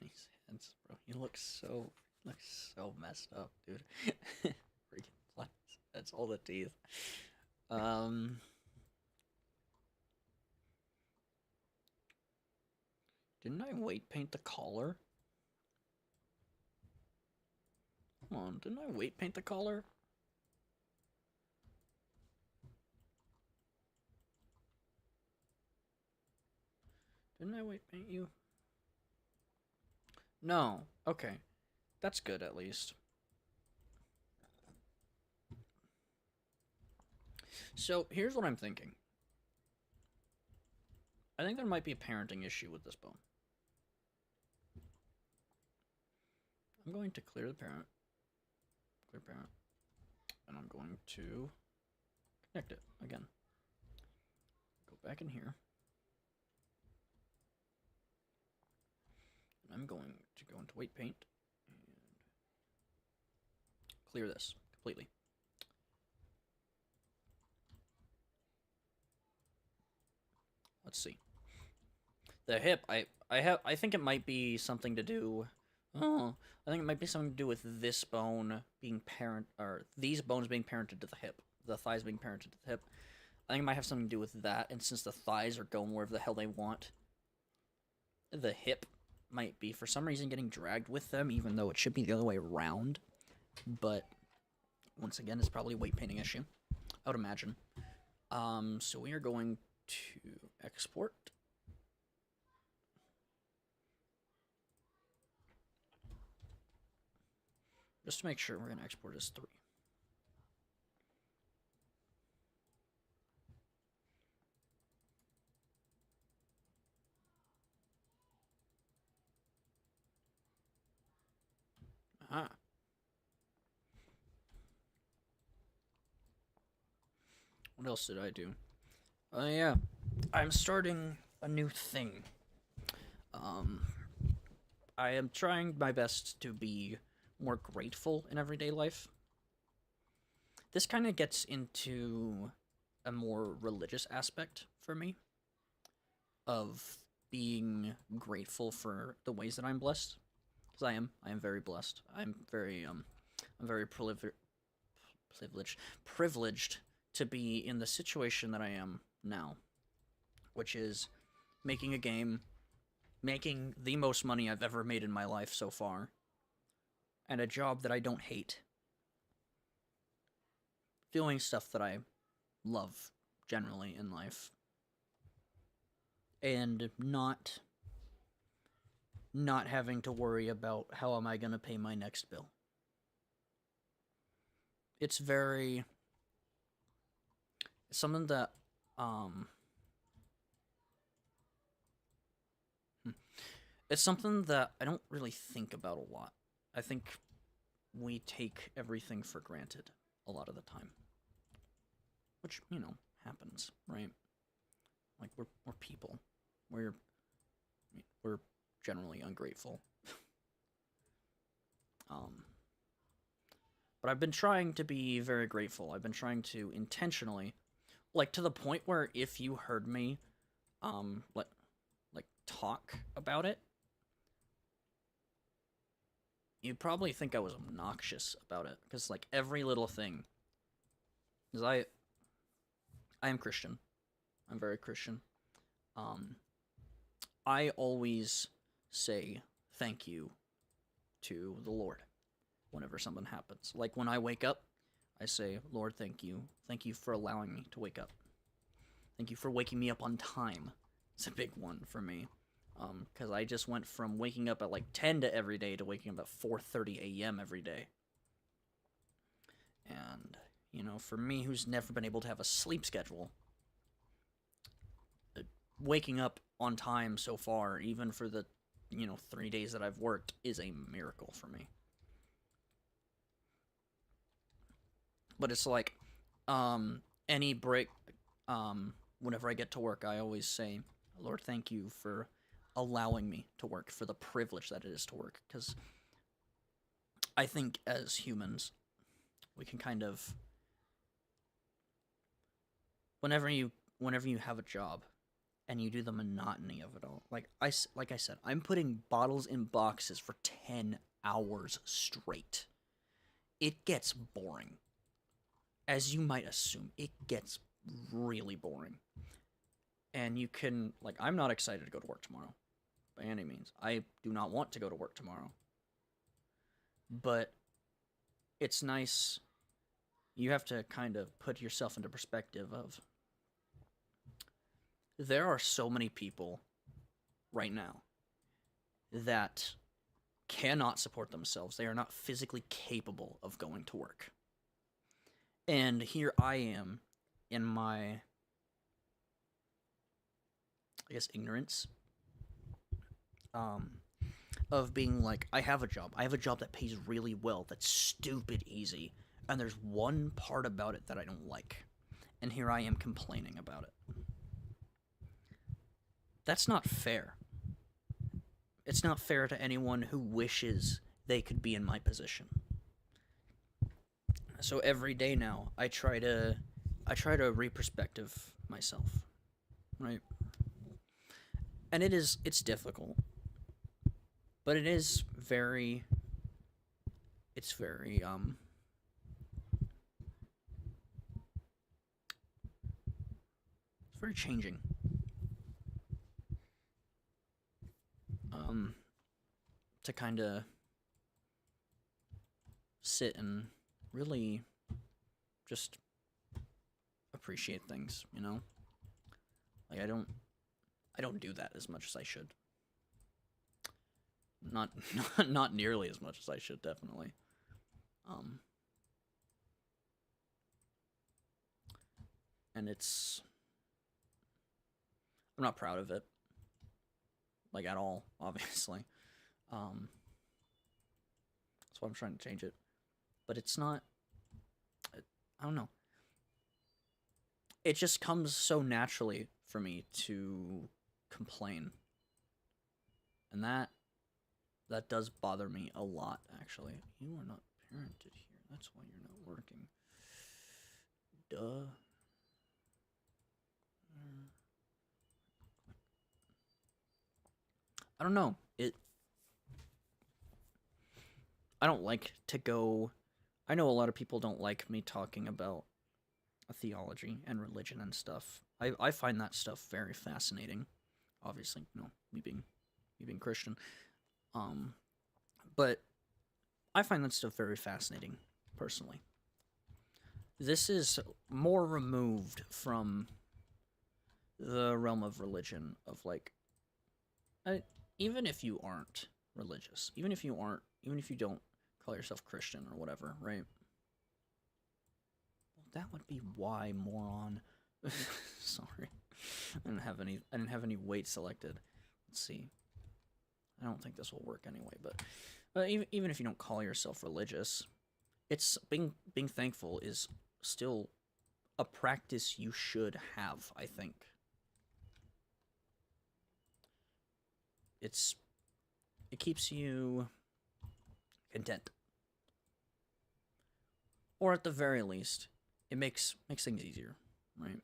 these heads, bro. You look so messed up, dude. Freaking flies. That's all the teeth. Um, didn't I weight paint the collar? Come on, didn't I weight paint the collar? Didn't I weight paint you? No. Okay. That's good, at least. So, here's what I'm thinking. I think there might be a parenting issue with this bone. I'm going to clear the parent. Clear parent. And I'm going to connect it again. Go back in here. And I'm going to go into weight paint and clear this completely. Let's see. The hip, I think it might be something to do. Oh, I think it might be something to do with this bone being or these bones being parented to the hip, the thighs being parented to the hip. I think it might have something to do with that, and since the thighs are going wherever the hell they want, the hip might be for some reason getting dragged with them, even though it should be the other way around. But once again, it's probably a weight painting issue, I would imagine. So we are going to export. Just to make sure, we're going to export as 3. Aha. What else did I do? Oh, yeah. I'm starting a new thing. I am trying my best to be more grateful in everyday life. This kind of gets into a more religious aspect for me of being grateful for the ways that I'm blessed, because I am very blessed. I'm very privileged to be in the situation that I am now, which is making a game, making the most money I've ever made in my life so far, and a job that I don't hate, doing stuff that I love generally in life, and not having to worry about how am I going to pay my next bill. It's very something that it's something that I don't really think about a lot. I think we take everything for granted a lot of the time, which, happens, right? Like, we're people. We're generally ungrateful. But I've been trying to be very grateful. I've been trying to intentionally, like, to the point where if you heard me, like talk about it, you'd probably think I was obnoxious about it, because, like, every little thing, because I am Christian. I'm very Christian. I always say thank you to the Lord whenever something happens. Like, when I wake up, I say, Lord, thank you. Thank you for allowing me to wake up. Thank you for waking me up on time. It's a big one for me. Because I just went from waking up at like 10 to every day to waking up at 4:30 a.m. every day. And, for me, who's never been able to have a sleep schedule, waking up on time so far, even for the 3 days that I've worked, is a miracle for me. But it's like, any break, whenever I get to work, I always say, Lord, thank you for allowing me to work, for the privilege that it is to work, because I think as humans, we can kind of whenever you have a job and you do the monotony of it all. Like I said, I'm putting bottles in boxes for 10 hours straight. It gets boring. As you might assume, it gets really boring. And you can, like, I'm not excited to go to work tomorrow by any means. I do not want to go to work tomorrow. But it's nice. You have to kind of put yourself into perspective of there are so many people right now that cannot support themselves. They are not physically capable of going to work. And here I am in my, I guess, ignorance of being like, I have a job. I have a job that pays really well, that's stupid easy, and there's one part about it that I don't like. And here I am complaining about it. That's not fair. It's not fair to anyone who wishes they could be in my position. So every day now, I try to reperspective myself, right? And it's difficult, but it's very it's very changing. To kind of sit and really just appreciate things, you know? Like I don't do that as much as I should. Not not nearly as much as I should, definitely. Um and I'm not proud of it, like at all, obviously. Um that's why I'm trying to change it. But it's not, I don't know. It just comes so naturally for me to complain. And that does bother me a lot, actually. You are not parented here. That's why you're not working. Duh. I don't know. I don't like to go. I know a lot of people don't like me talking about theology and religion and stuff. I find that stuff very fascinating. Obviously, me being Christian. Um, but I find that stuff very fascinating, personally. This is more removed from the realm of religion, of like, even if you aren't religious, even if you don't call yourself Christian or whatever, right? Well, that would be why, moron. Sorry, I didn't have any weight selected. Let's see. I don't think this will work anyway, but even if you don't call yourself religious, it's being thankful is still a practice you should have, I think. It keeps you content. Or at the very least, it makes things easier, right?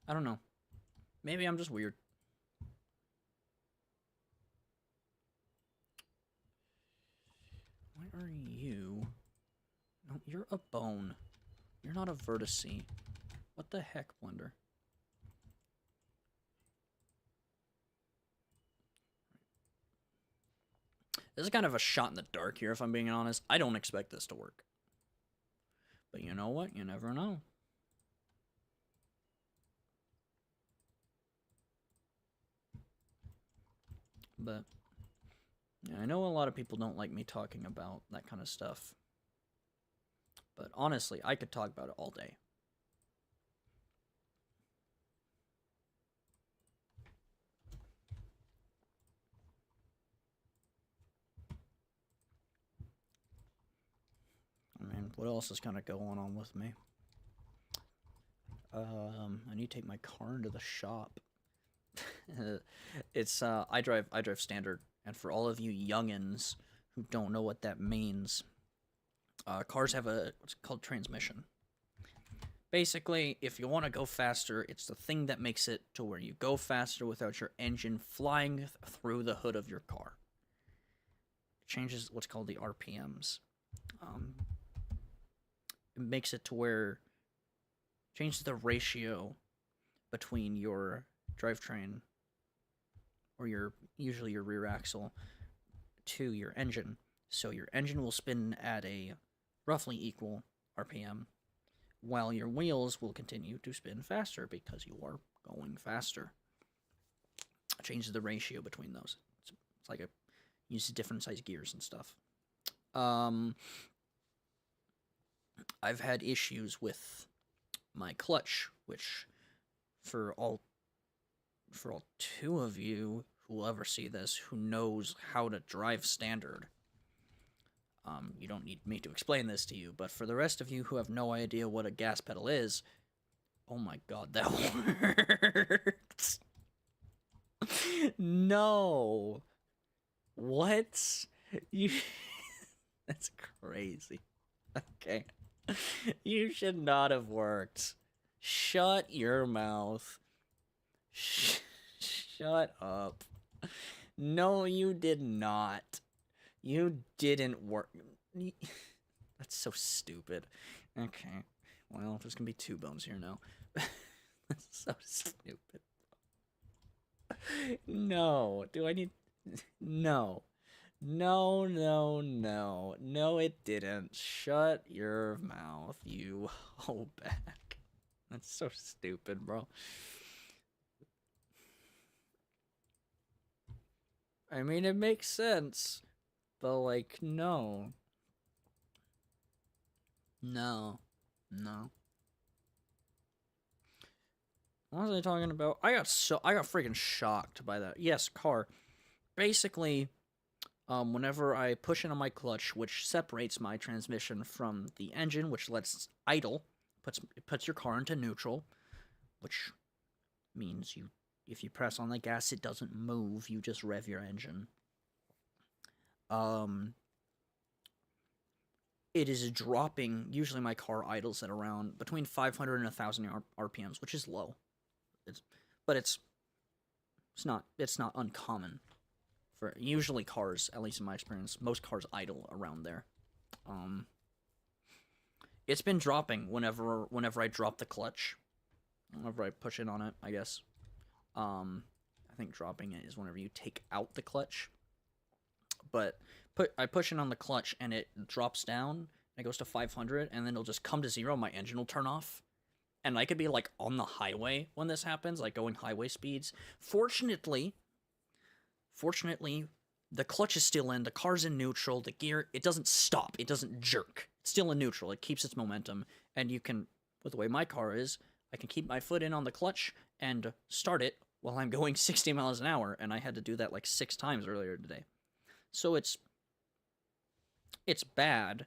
I don't know. Maybe I'm just weird. Why are you? No, you're a bone. You're not a vertice. What the heck, Blender? This is kind of a shot in the dark here, if I'm being honest. I don't expect this to work. But you know what? You never know. But yeah, I know a lot of people don't like me talking about that kind of stuff. But honestly, I could talk about it all day. I mean, what else is kind of going on with me? I need to take my car into the shop. It's I drive standard, and for all of you youngins who don't know what that means, cars have what's called transmission. Basically, if you want to go faster, it's the thing that makes it to where you go faster without your engine flying through the hood of your car. It changes what's called the RPMs. It makes it to where changes the ratio between your drivetrain or usually your rear axle to your engine. So your engine will spin at a roughly equal RPM, while your wheels will continue to spin faster because you are going faster. It changes the ratio between those. It's like uses different size gears and stuff. I've had issues with my clutch, which for all two of you who will ever see this, who knows how to drive standard, you don't need me to explain this to you, but for the rest of you who have no idea what a gas pedal is, oh my god, that works. No. What? You... That's crazy. Okay. You should not have worked. Shut your mouth. Shut up. No, you did not. You didn't work. That's so stupid. Okay. Well, there's gonna be 2 bones here now. That's so stupid. No. Do I need... No. No, no, no. No, it didn't. Shut your mouth, you hoe back. That's so stupid, bro. I mean, it makes sense. But, like, no. No. No. What was I talking about? I got freaking shocked by that. Yes, car. Basically, whenever I push in on my clutch, which separates my transmission from the engine, which lets idle, puts your car into neutral, which means if you press on the gas, it doesn't move, you just rev your engine. It is dropping. Usually my car idles at around between 500 and 1,000 RPMs, which is low. But it's not uncommon for usually cars, at least in my experience. Most cars idle around there. It's been dropping whenever I drop the clutch, whenever I push in on it, I guess. I think dropping it is whenever you take out the clutch. But I push in on the clutch and it drops down, and it goes to 500, and then it'll just come to 0, my engine will turn off. And I could be, like, on the highway when this happens, like, going highway speeds. Fortunately, the clutch is still in, the car's in neutral, the gear, it doesn't stop, it doesn't jerk. It's still in neutral, it keeps its momentum, and you can, with the way my car is, I can keep my foot in on the clutch and start it while I'm going 60 miles an hour, and I had to do that, like, 6 times earlier today. So it's bad,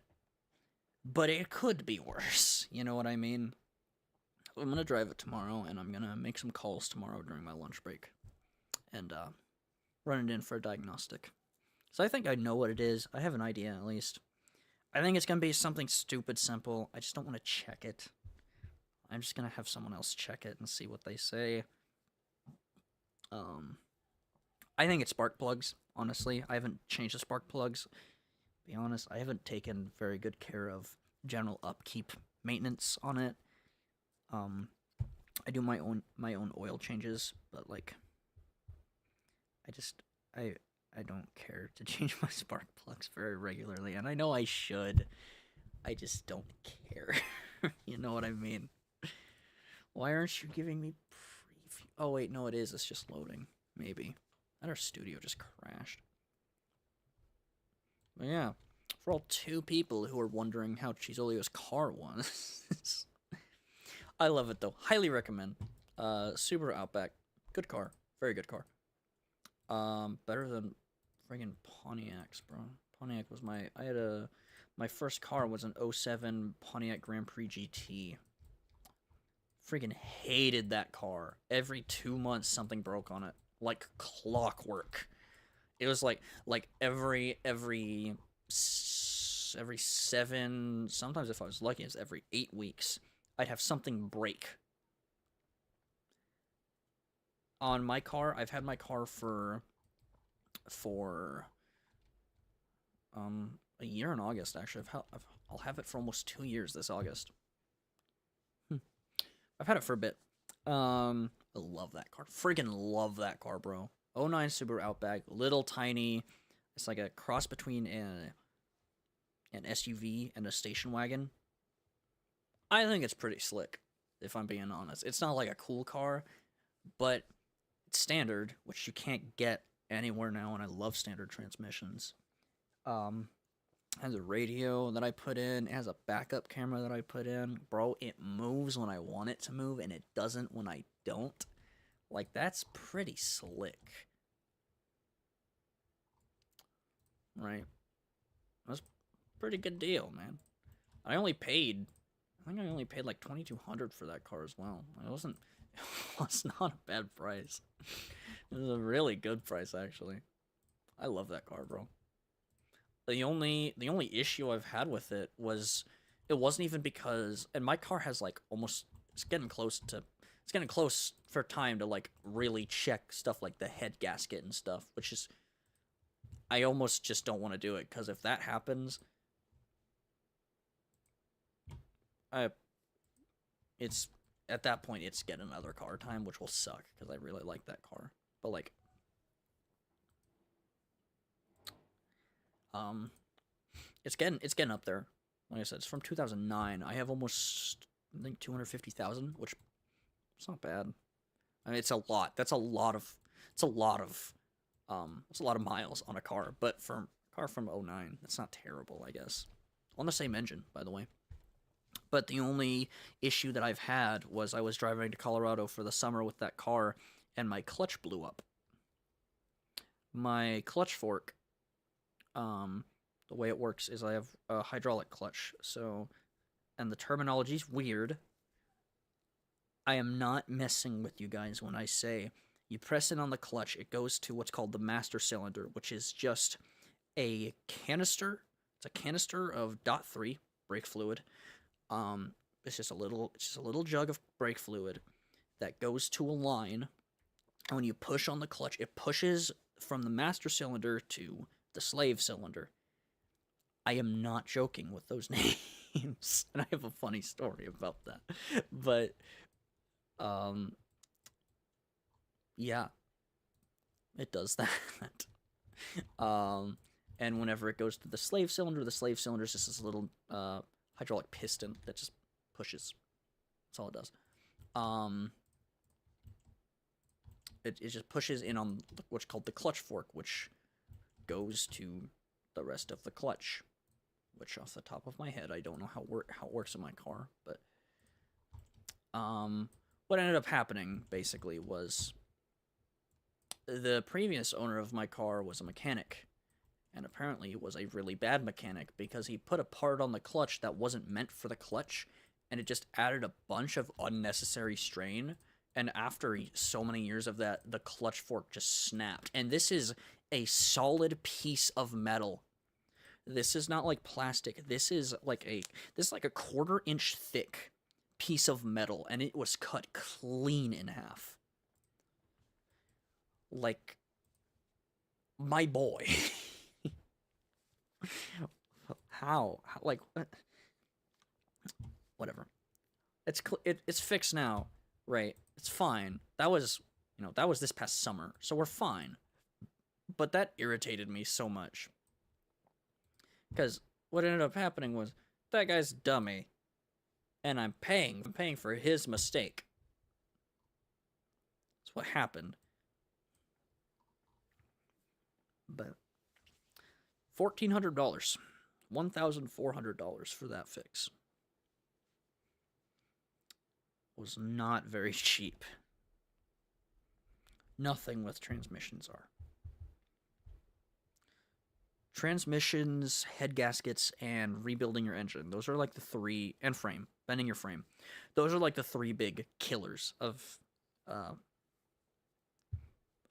but it could be worse, you know what I mean? I'm gonna drive it tomorrow, and I'm gonna make some calls tomorrow during my lunch break, and run it in for a diagnostic. So I think I know what it is. I have an idea, at least. I think it's gonna be something stupid simple. I just don't want to check it. I'm just gonna have someone else check it and see what they say. I think it's spark plugs, honestly. I haven't changed the spark plugs. To be honest, I haven't taken very good care of general upkeep maintenance on it. I do my own oil changes, but like I don't care to change my spark plugs very regularly, and I know I should. I just don't care. You know what I mean? Why aren't you giving me preview? Oh wait, no, it is. It's just loading. Maybe. And our studio just crashed. But yeah, for all 2 people who are wondering how Chizolio's car was. I love it though. Highly recommend. Subaru Outback. Good car. Very good car. Better than friggin' Pontiacs, bro. Pontiac was my first car was an 07 Pontiac Grand Prix GT. Friggin' hated that car. Every 2 months something broke on it. Like clockwork. It was like every every 7, sometimes if I was lucky, it's every 8 weeks, I'd have something break. On my car, I've had my car for a year in August, actually. I'll have it for almost 2 years this August. I've had it for a bit. I love that car. Friggin' love that car, bro. '09 Subaru Outback, little tiny. It's like a cross between an SUV and a station wagon. I think it's pretty slick, if I'm being honest. It's not like a cool car, but it's standard, which you can't get anywhere now, and I love standard transmissions. Has a radio that I put in. It has a backup camera that I put in. Bro, it moves when I want it to move, and it doesn't when I don't. Like, that's pretty slick. Right? That's a pretty good deal, man. I think I only paid like $2,200 for that car as well. It wasn't, it was not a bad price. It was a really good price, actually. I love that car, bro. The only issue I've had with it was it wasn't even because, and my car has like almost, it's getting close for time to like really check stuff like the head gasket and stuff, which is, I almost just don't want to do it, because if that happens, it's at that point it's get another car time, which will suck because I really like that car. But like, it's getting up there. Like I said, it's from 2009. I have almost, I think, 250,000, which it's not bad. I mean, it's a lot. That's a lot of miles on a car. But for a car from '09, that's not terrible, I guess. On the same engine, by the way. But the only issue that I've had was I was driving to Colorado for the summer with that car, and my clutch blew up. My clutch fork, the way it works is I have a hydraulic clutch, so, and the terminology's weird. I am not messing with you guys when I say you press it on the clutch, it goes to what's called the master cylinder, which is just a canister. It's a canister of .3 brake fluid. It's just a little jug of brake fluid that goes to a line, and when you push on the clutch, it pushes from the master cylinder to the slave cylinder. I am not joking with those names, and I have a funny story about that. But, yeah, it does that. And whenever it goes to the slave cylinder is just this little hydraulic piston that just pushes. That's all it does. It just pushes in on what's called the clutch fork, which goes to the rest of the clutch. Which, off the top of my head, I don't know how it works in my car, but what ended up happening basically was the previous owner of my car was a mechanic, and apparently was a really bad mechanic because he put a part on the clutch that wasn't meant for the clutch, and it just added a bunch of unnecessary strain. And after so many years of that, the clutch fork just snapped. And this is a solid piece of metal. This is not like plastic. This is like a 1/4 inch thick piece of metal, and it was cut clean in half. Like, my boy. How? Like, whatever. It's fixed now, right? It's fine. That was this past summer, so we're fine. But that irritated me so much. Because what ended up happening was, that guy's a dummy, and I'm paying for his mistake. That's what happened. But $1,400, $1,400 for that fix was not very cheap. Nothing with transmissions are. Transmissions, head gaskets, and rebuilding your engine. Those are like the three, and frame, bending your frame. Those are like the three big killers of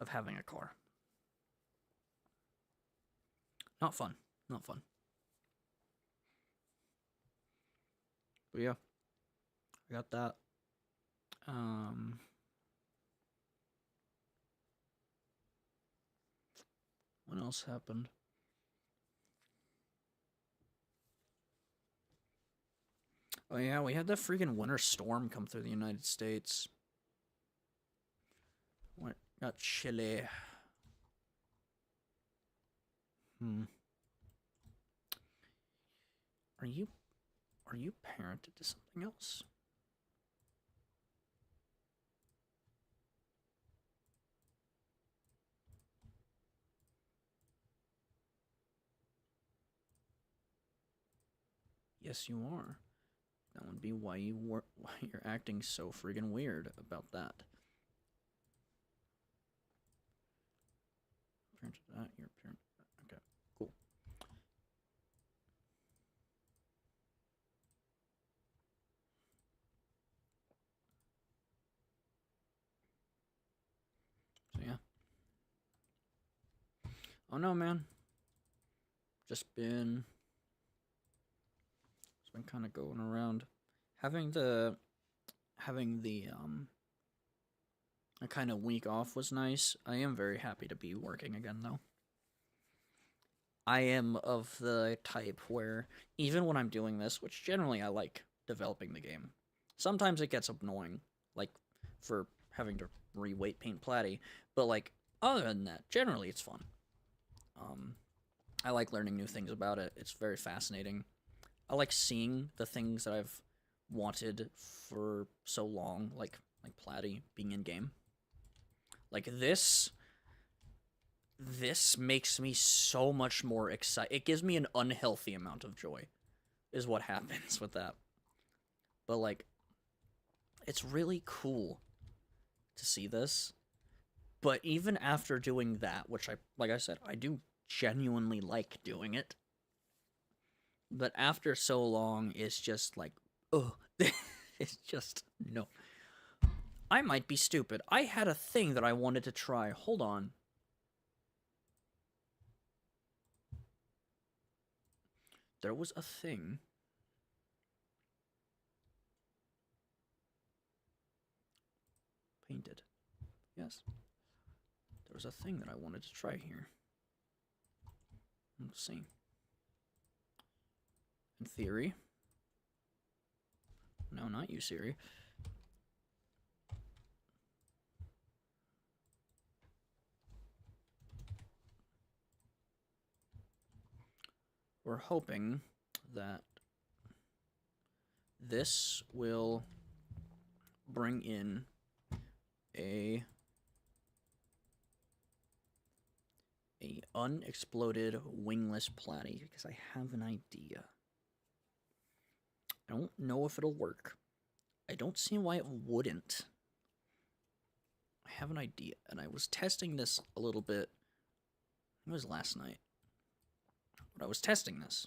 having a car. Not fun. Not fun. But yeah, I got that. Um, what else happened? Oh yeah, we had that freaking winter storm come through the United States. What got chilly? Hmm. Are you parented to something else? Yes, you are. That would be why why you're acting so friggin' weird about that. Parent to that, your parent. Okay, cool. So yeah. Oh no, man. Just been kind of going around having the a kind of week off was nice. I am very happy to be working again though. I am of the type where even when I'm doing this, which generally I like developing the game, sometimes it gets annoying, like for having to re-weight paint Platy, but like other than that, generally it's fun. Um, I like learning new things about it. It's very fascinating. I like seeing the things that I've wanted for so long, like Platy being in game. Like this makes me so much more excited. It gives me an unhealthy amount of joy, is what happens with that. But like, it's really cool to see this. But even after doing that, which like I said, I do genuinely like doing it. But after so long, it's just like, oh, it's just no. I might be stupid. I had a thing that I wanted to try. Hold on. There was a thing. Painted. Yes. There was a thing that I wanted to try here. Let's see. In theory. No, not you, Siri. We're hoping that this will bring in a unexploded wingless Platy because I have an idea. I don't know if it'll work. I don't see why it wouldn't. I have an idea, and I was testing this a little bit. It was last night. But I was testing this.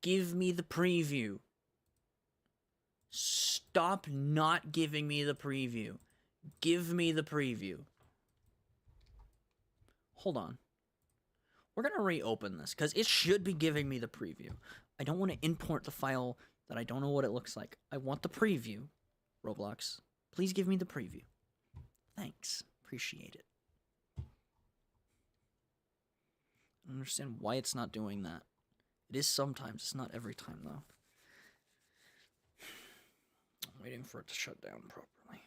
Give me the preview. Stop not giving me the preview. Give me the preview. Hold on. We're going to reopen this because it should be giving me the preview. I don't want to import the file that I don't know what it looks like. I want the preview. Roblox, please give me the preview. Thanks. Appreciate it. I don't understand why it's not doing that. It is sometimes. It's not every time, though. I'm waiting for it to shut down properly.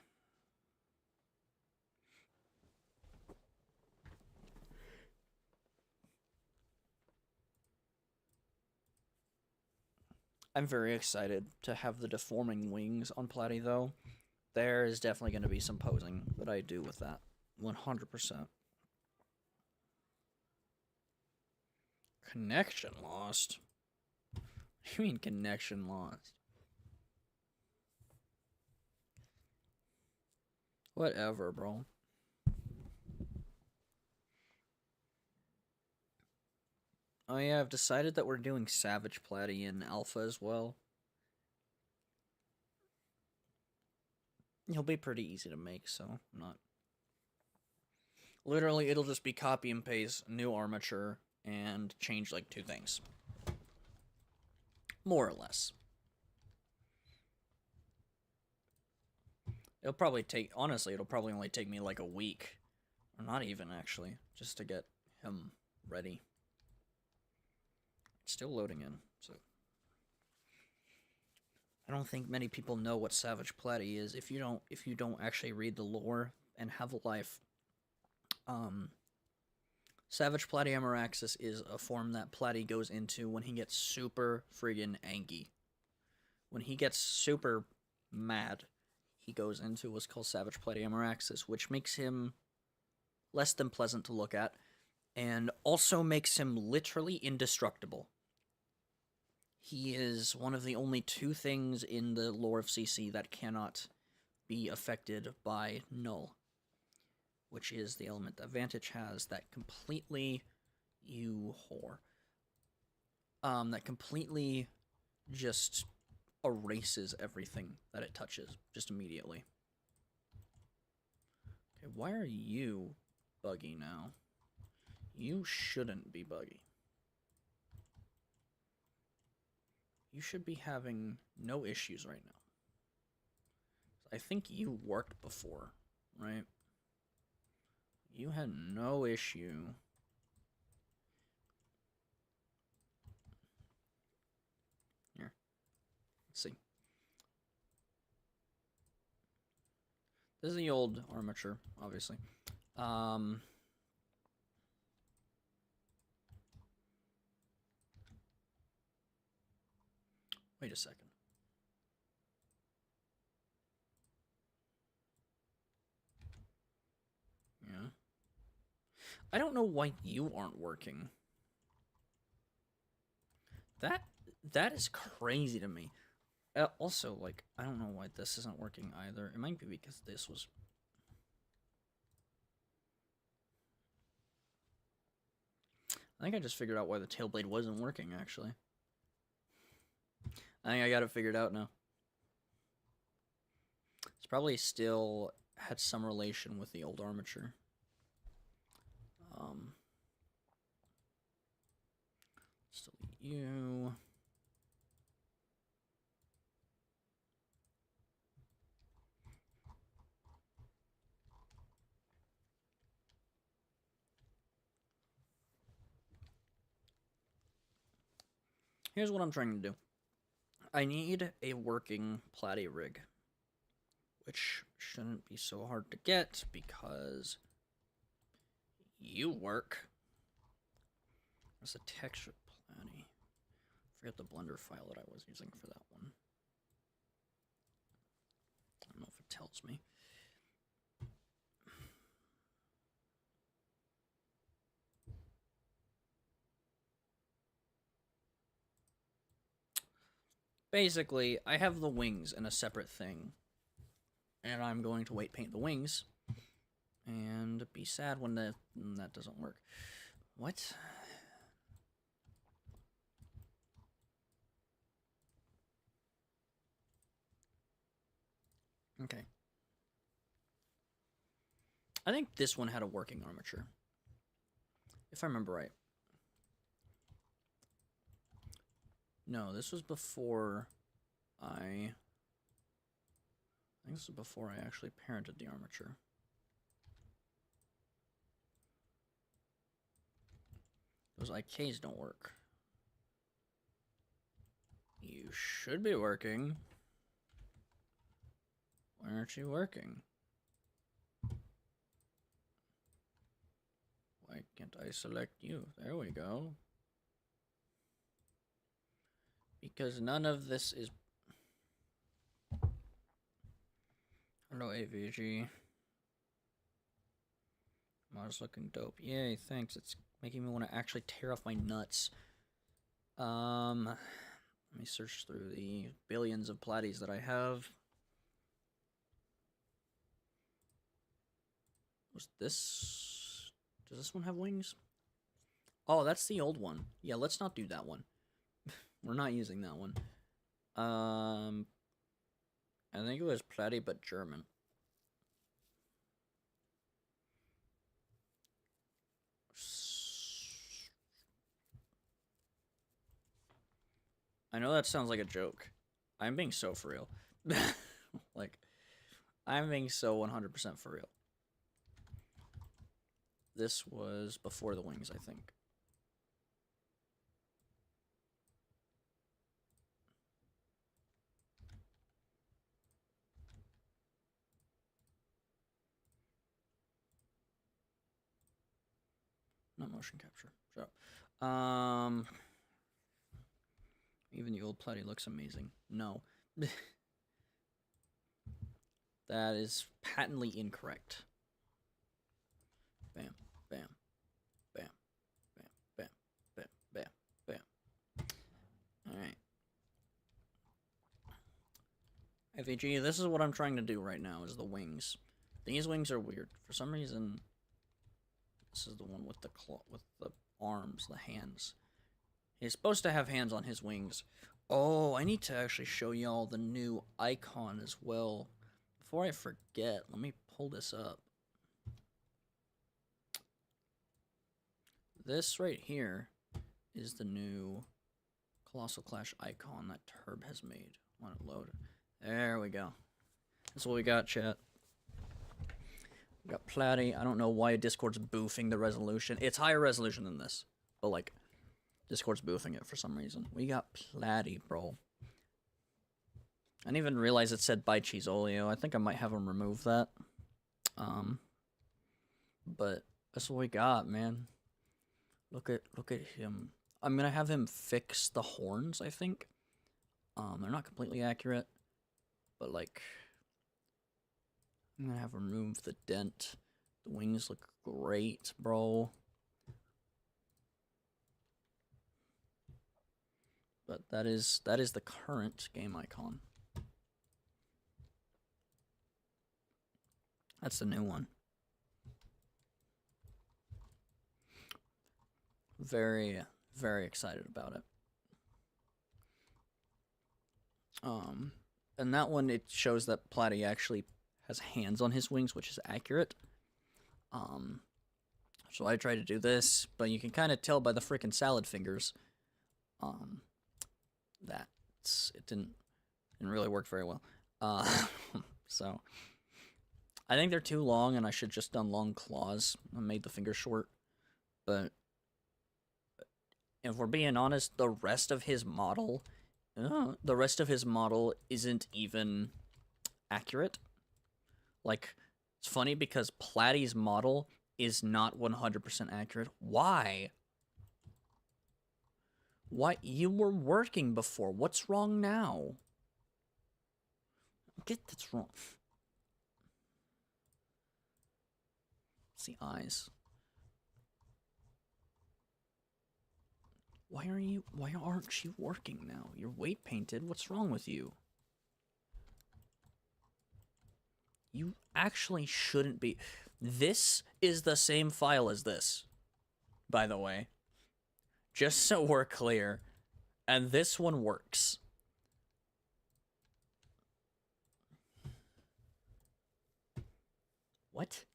I'm very excited to have the deforming wings on Platy, though. There is definitely going to be some posing that I do with that. 100%. Connection lost? What do you mean connection lost? Whatever, bro. Oh yeah, I've decided that we're doing Savage Platy in Alpha as well. He'll be pretty easy to make, so I'm not. Literally, it'll just be copy and paste, new armature, and change like 2 things. More or less. It'll probably take, honestly, it'll probably only take me like a week. Or not even, actually, just to get him ready. It's still loading in, so. I don't think many people know what Savage Platy is. If you don't actually read the lore and have a life, Savage Platy Amaraxis is a form that Platy goes into when he gets super friggin' angry. When he gets super mad, he goes into what's called Savage Platy Amaraxis, which makes him less than pleasant to look at, and also makes him literally indestructible. He is one of the only 2 things in the lore of CC that cannot be affected by Null, which is the element that Vantage has that completely, that completely just erases everything that it touches, just immediately. Okay, why are you buggy now? You shouldn't be buggy. You should be having no issues right now. I think you worked before, right? You had no issue. Here. Let's see. This is the old armature, obviously. Wait a second. Yeah. I don't know why you aren't working. That is crazy to me. Also, like, I don't know why this isn't working either. It might be because this was... I think I just figured out why the Tailblade wasn't working, actually. I think I got it figured out now. It's probably still had some relation with the old armature. Let's delete you. Here's what I'm trying to do. I need a working platy rig, which shouldn't be so hard to get because you work. There's a texture platy. Forget the Blender file that I was using for that one. I don't know if it tells me. Basically, I have the wings in a separate thing, and I'm going to weight paint the wings, and be sad when that doesn't work. What? Okay. I think this one had a working armature, if I remember right. No, this was before I think this was before I actually parented the armature. Those IKs don't work. You should be working. Why aren't you working? Why can't I select you? There we go. Because none of this is... Hello, AVG. Mod's looking dope. Yay, thanks. It's making me want to actually tear off my nuts. Let me search through the billions of platies that I have. Was this... Does this one have wings? Oh, that's the old one. Yeah, let's not do that one. We're not using that one. I think it was platy, but German. I know that sounds like a joke. I'm being so for real. Like, I'm being so 100% for real. This was before the wings, I think. Not motion capture. Shut up. Even the old Platy looks amazing. No. That is patently incorrect. Bam, bam, bam, bam, bam, bam, bam, bam. Alright. FAG, this is what I'm trying to do right now, is the wings. These wings are weird. For some reason, this is the one with the arms, the hands. He's supposed to have hands on his wings. Oh, I need to actually show y'all the new icon as well. Before I forget, let me pull this up. This right here is the new Colossal Clash icon that Turb has made. Let it load. There we go. That's what we got, chat. We got Platy. I don't know why Discord's boofing the resolution. It's higher resolution than this, but like, Discord's boofing it for some reason. We got Platy, bro. I didn't even realize it said by Cheeseolio. I think I might have him remove that. But that's what we got, man. Look at him. I'm gonna have him fix the horns, I think. They're not completely accurate, but like, I'm gonna have him remove the dent. The wings look great, bro. But that is the current game icon. That's the new one. Very, very excited about it. And that one, it shows that Platy actually has hands on his wings, which is accurate. So I tried to do this, but you can kind of tell by the freaking salad fingers, that it didn't really work very well. So I think they're too long, and I should just done long claws and made the fingers short. But if we're being honest, the rest of his model isn't even accurate. Like, it's funny because Platy's model is not 100% accurate. Why? Why? You were working before. What's wrong now? Get that's wrong. It's the eyes. Why aren't you working now? You're weight painted. What's wrong with you? You actually shouldn't be. This is the same file as this, by the way. Just so we're clear. And this one works. What?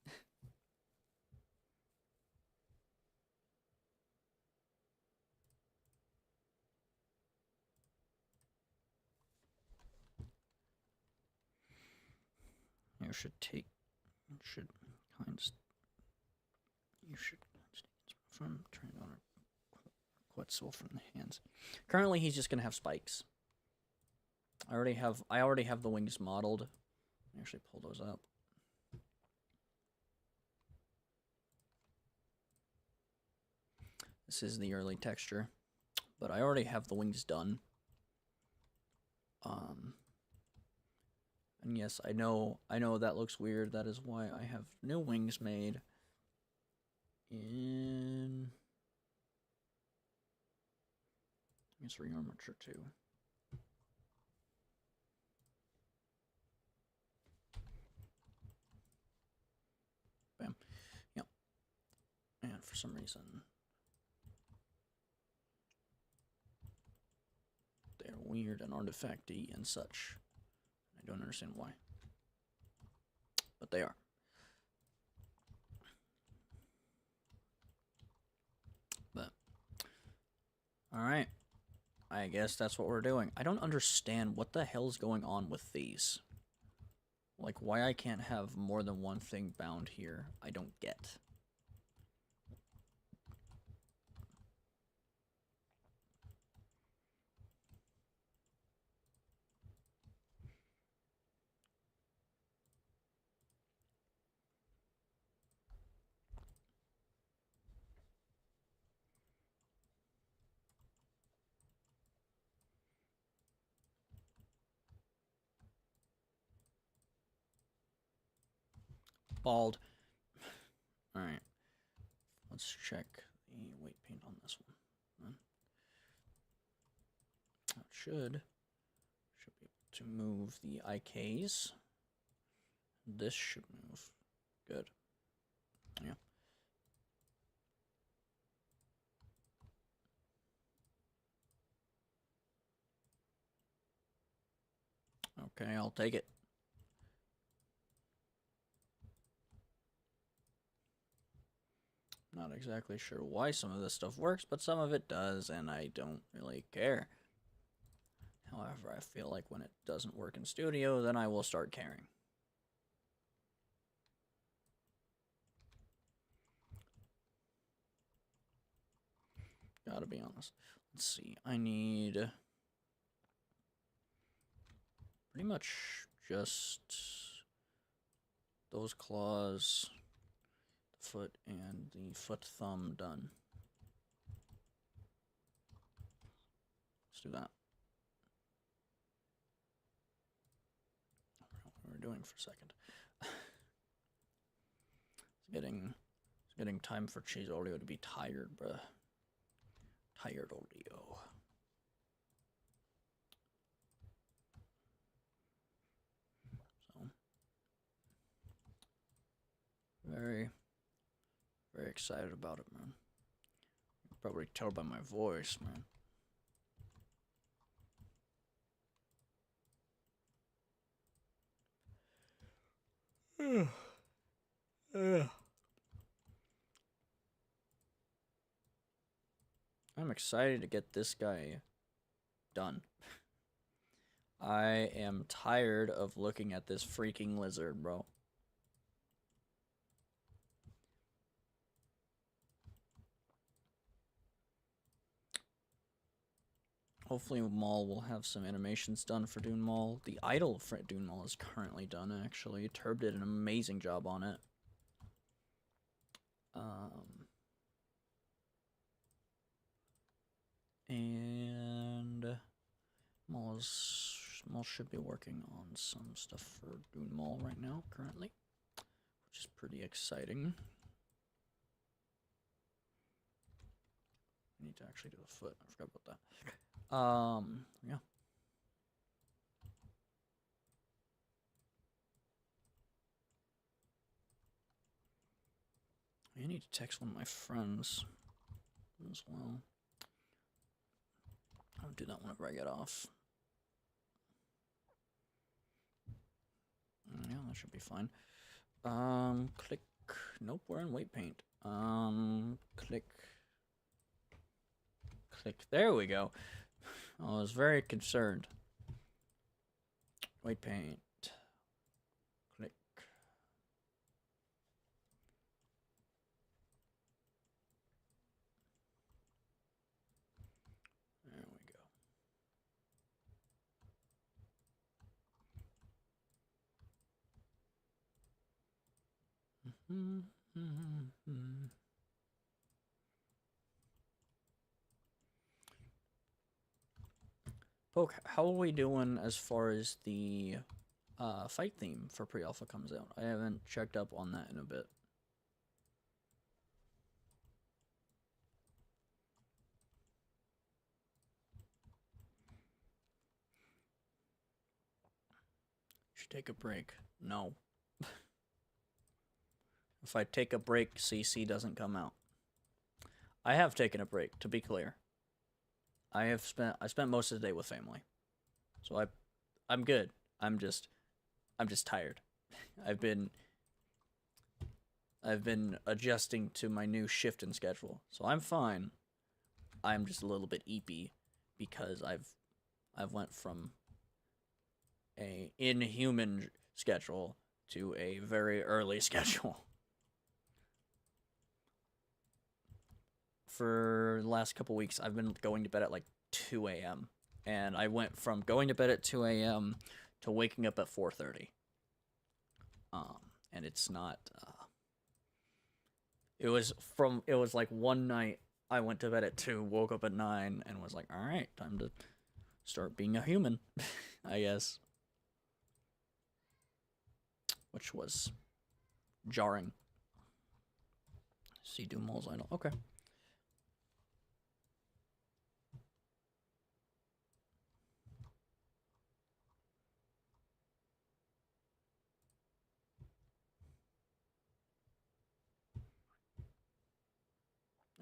You should turn it on Quetzal from the hands. Currently, he's just gonna have spikes. I already have the wings modeled. Let me actually pull those up. This is the early texture, but I already have the wings done. And yes, I know that looks weird. That is why I have new wings made in, it's Rearmature 2. Bam. Yep. And for some reason, they're weird and artifacty and such. I don't understand why, but they are. But all right, I guess that's what we're doing. I don't understand what the hell's going on with these. Like, why I can't have more than one thing bound here, I don't get. Bald. Alright. Let's check the weight paint on this one. That should be able to move the IKs. This should move. Good. Yeah. Okay, I'll take it. Not exactly sure why some of this stuff works, but some of it does, and I don't really care. However, I feel like when it doesn't work in studio, then I will start caring. Gotta be honest. Let's see. I need pretty much just those claws, the foot, and the foot thumb done. Let's do that. I forgot what we were doing for a second. It's getting time for Cheese Oreo to be tired, bruh. Tired Oreo. So, very excited about it, man. You can probably tell by my voice, man. I'm excited to get this guy done. I am tired of looking at this freaking lizard, bro. Hopefully Maul will have some animations done for Dune Maul. The idol for Dune Maul is currently done, actually. Turb did an amazing job on it. And Maul should be working on some stuff for Dune Maul right now, currently, which is pretty exciting. I need to actually do the foot. I forgot about that. Yeah. I need to text one of my friends as well. I'll do that whenever I get off. Yeah, that should be fine. Click. Nope, we're in weight paint. Click. There we go. I was very concerned. Weight paint. Click. There we go. Poke, how are we doing as far as the fight theme for pre-alpha comes out? I haven't checked up on that in a bit. Should take a break. No. If I take a break, CC doesn't come out. I have taken a break, to be clear. I spent most of the day with family. So I'm good. I'm just tired. I've been adjusting to my new shift in schedule. So I'm fine. I'm just a little bit eepy because I've went from a inhuman schedule to a very early schedule. For the last couple weeks, I've been going to bed at like 2 a.m. And I went from going to bed at 2 a.m. to waking up at 4:30. And it's not. It was like one night I went to bed at 2, woke up at 9, and was like, all right, time to start being a human, I guess. Which was jarring. See, do moles idle. Okay.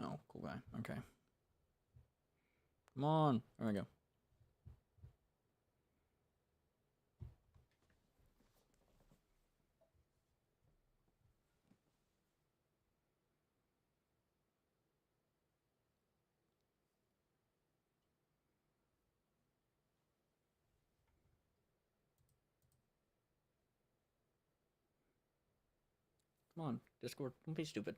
Oh, cool guy. Okay. Come on. There we go. Come on, Discord. Don't be stupid.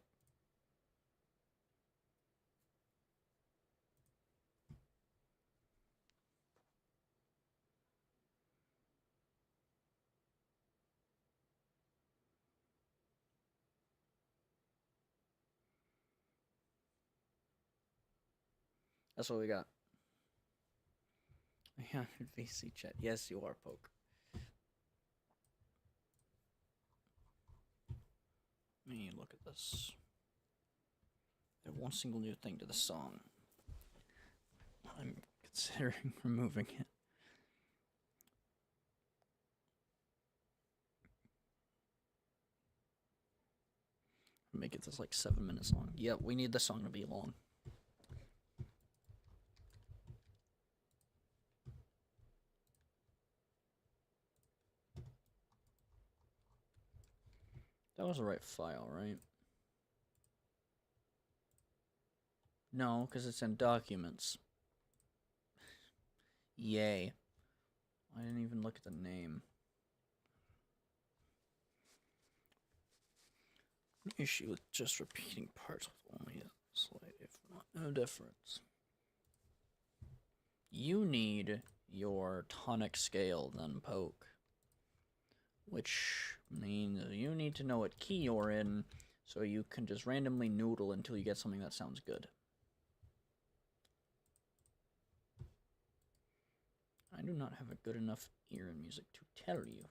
That's what we got. Yeah, VC chat. Yes, you are, Poke. Let me look at this. Add one single new thing to the song. I'm considering removing it. Make it this like 7 minutes long. Yeah, we need the song to be long. That was the right file, right? No, because it's in documents. Yay. I didn't even look at the name. An issue with just repeating parts with only a slight, if not no difference. You need your tonic scale, then, Poke. Which means you need to know what key you're in, so you can just randomly noodle until you get something that sounds good. I do not have a good enough ear in music to tell you.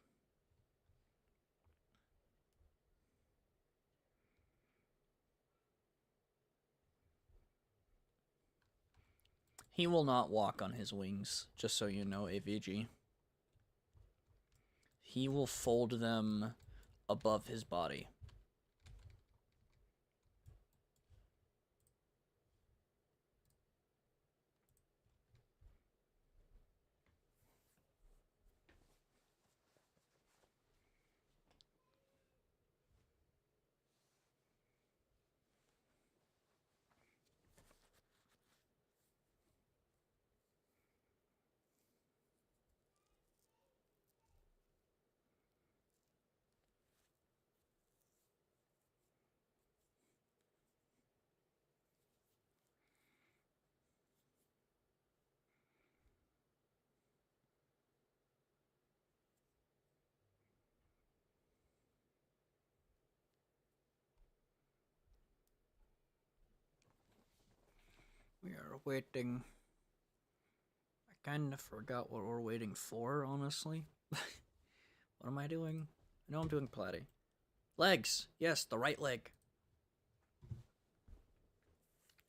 He will not walk on his wings, just so you know, AVG. He will fold them above his body. We are waiting. I kind of forgot what we're waiting for, honestly. What am I doing? I know I'm doing platy. Legs! Yes, the right leg.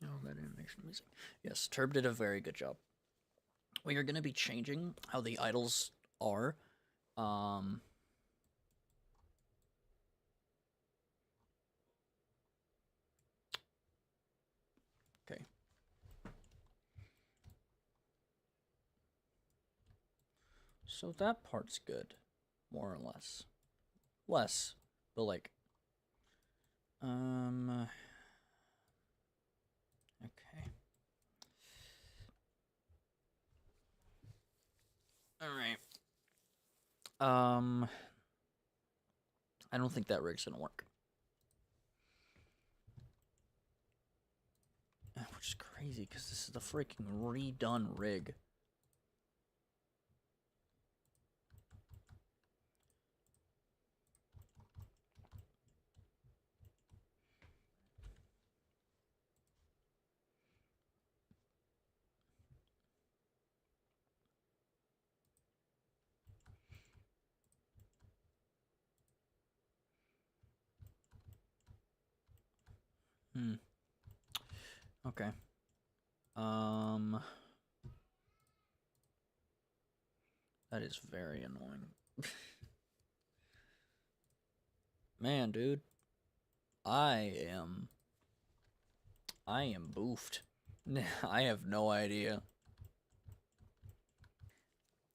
Oh, that animation amazing. Yes, Turb did a very good job. We are going to be changing how the idols are. Okay. So that part's good, more or less. Less, but like, okay. I don't think that rig's gonna work. Which is crazy, because this is the freaking redone rig. Okay. That is very annoying. Man, dude. I am boofed. I have no idea.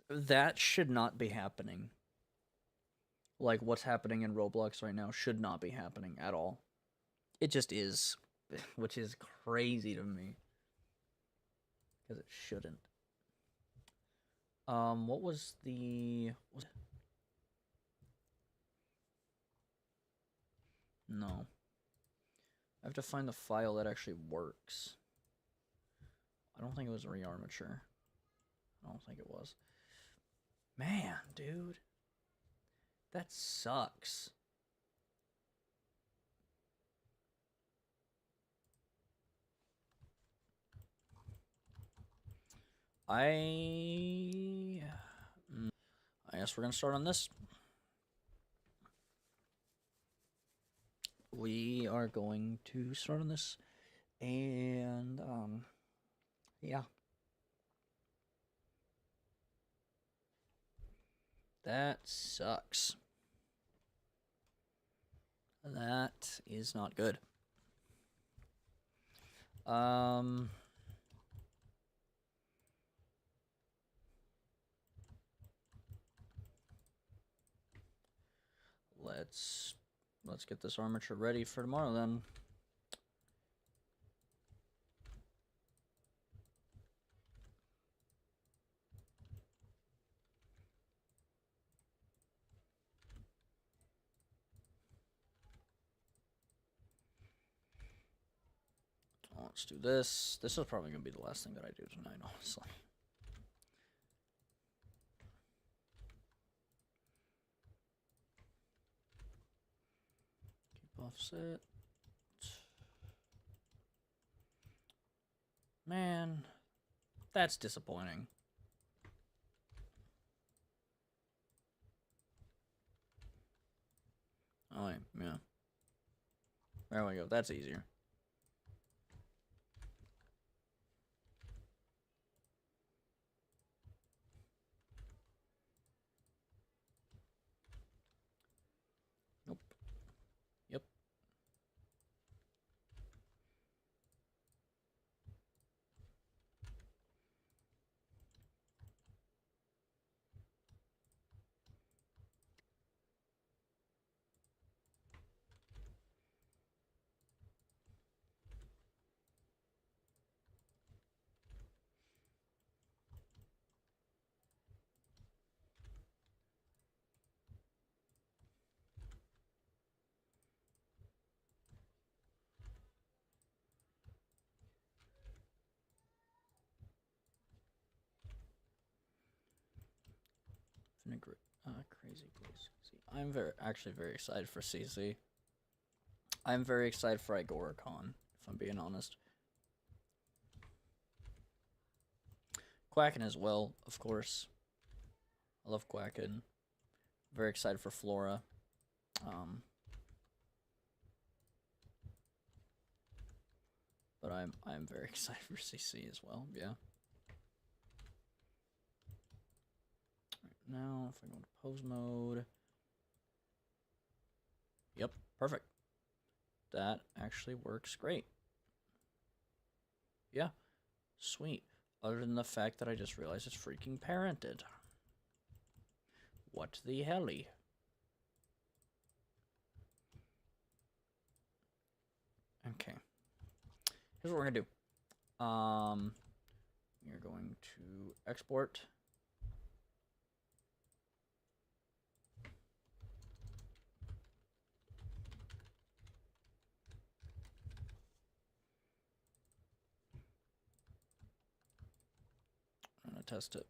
That should not be happening. Like, what's happening in Roblox right now should not be happening at all. It just is, which is crazy to me. Because it shouldn't. What was the... No. I have to find the file that actually works. I don't think it was rearmature. I don't think it was. Man, dude. That sucks. I guess we're gonna start on this. We are going to start on this, and yeah, that sucks. That is not good. Let's get this armature ready for tomorrow then. Let's do this. This is probably gonna be the last thing that I do tonight, honestly. Keep offset. Man, that's disappointing. Oh, yeah. There we go. That's easier. Nope. Yep. Vinaigrette. Crazy, please. See, I'm actually very excited for CC. I'm very excited for Igoricon, if I'm being honest. Quacken as well, of course. I love Quacken. Very excited for Flora. But I'm very excited for CC as well. Yeah. Right now, if I go into pose mode. Yep, perfect. That actually works great. Yeah, sweet. Other than the fact that I just realized it's freaking parented. What the helly? Okay. Here's what we're gonna do. You're going to export. want to test it.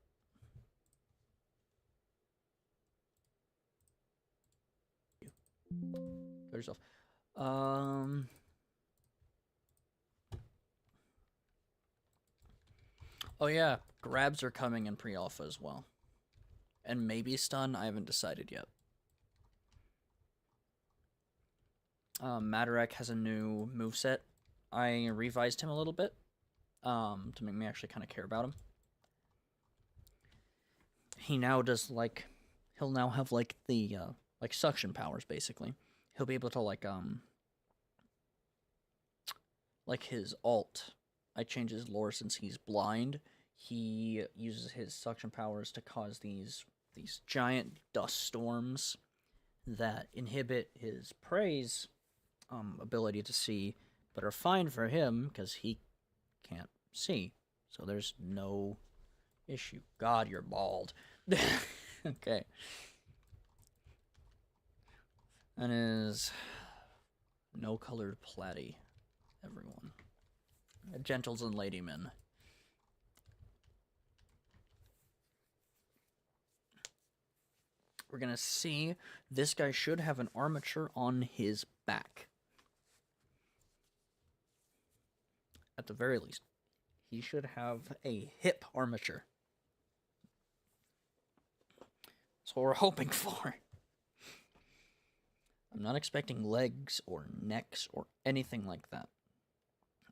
Go yourself. Oh yeah, grabs are coming in pre-alpha as well. And maybe stun, I haven't decided yet. Madarek has a new moveset. I revised him a little bit to make me actually kind of care about him. He now does like, he'll now have like the like suction powers basically. He'll be able to like his alt. I changed his lore since he's blind. He uses his suction powers to cause these giant dust storms that inhibit his prey's ability to see, but are fine for him because he can't see. So there's no issue. God, you're bald. Okay. And is no colored platy, everyone. Gentles and ladymen. We're gonna see this guy should have an armature on his back. At the very least, he should have a hip armature. That's what we're hoping for. I'm not expecting legs or necks or anything like that.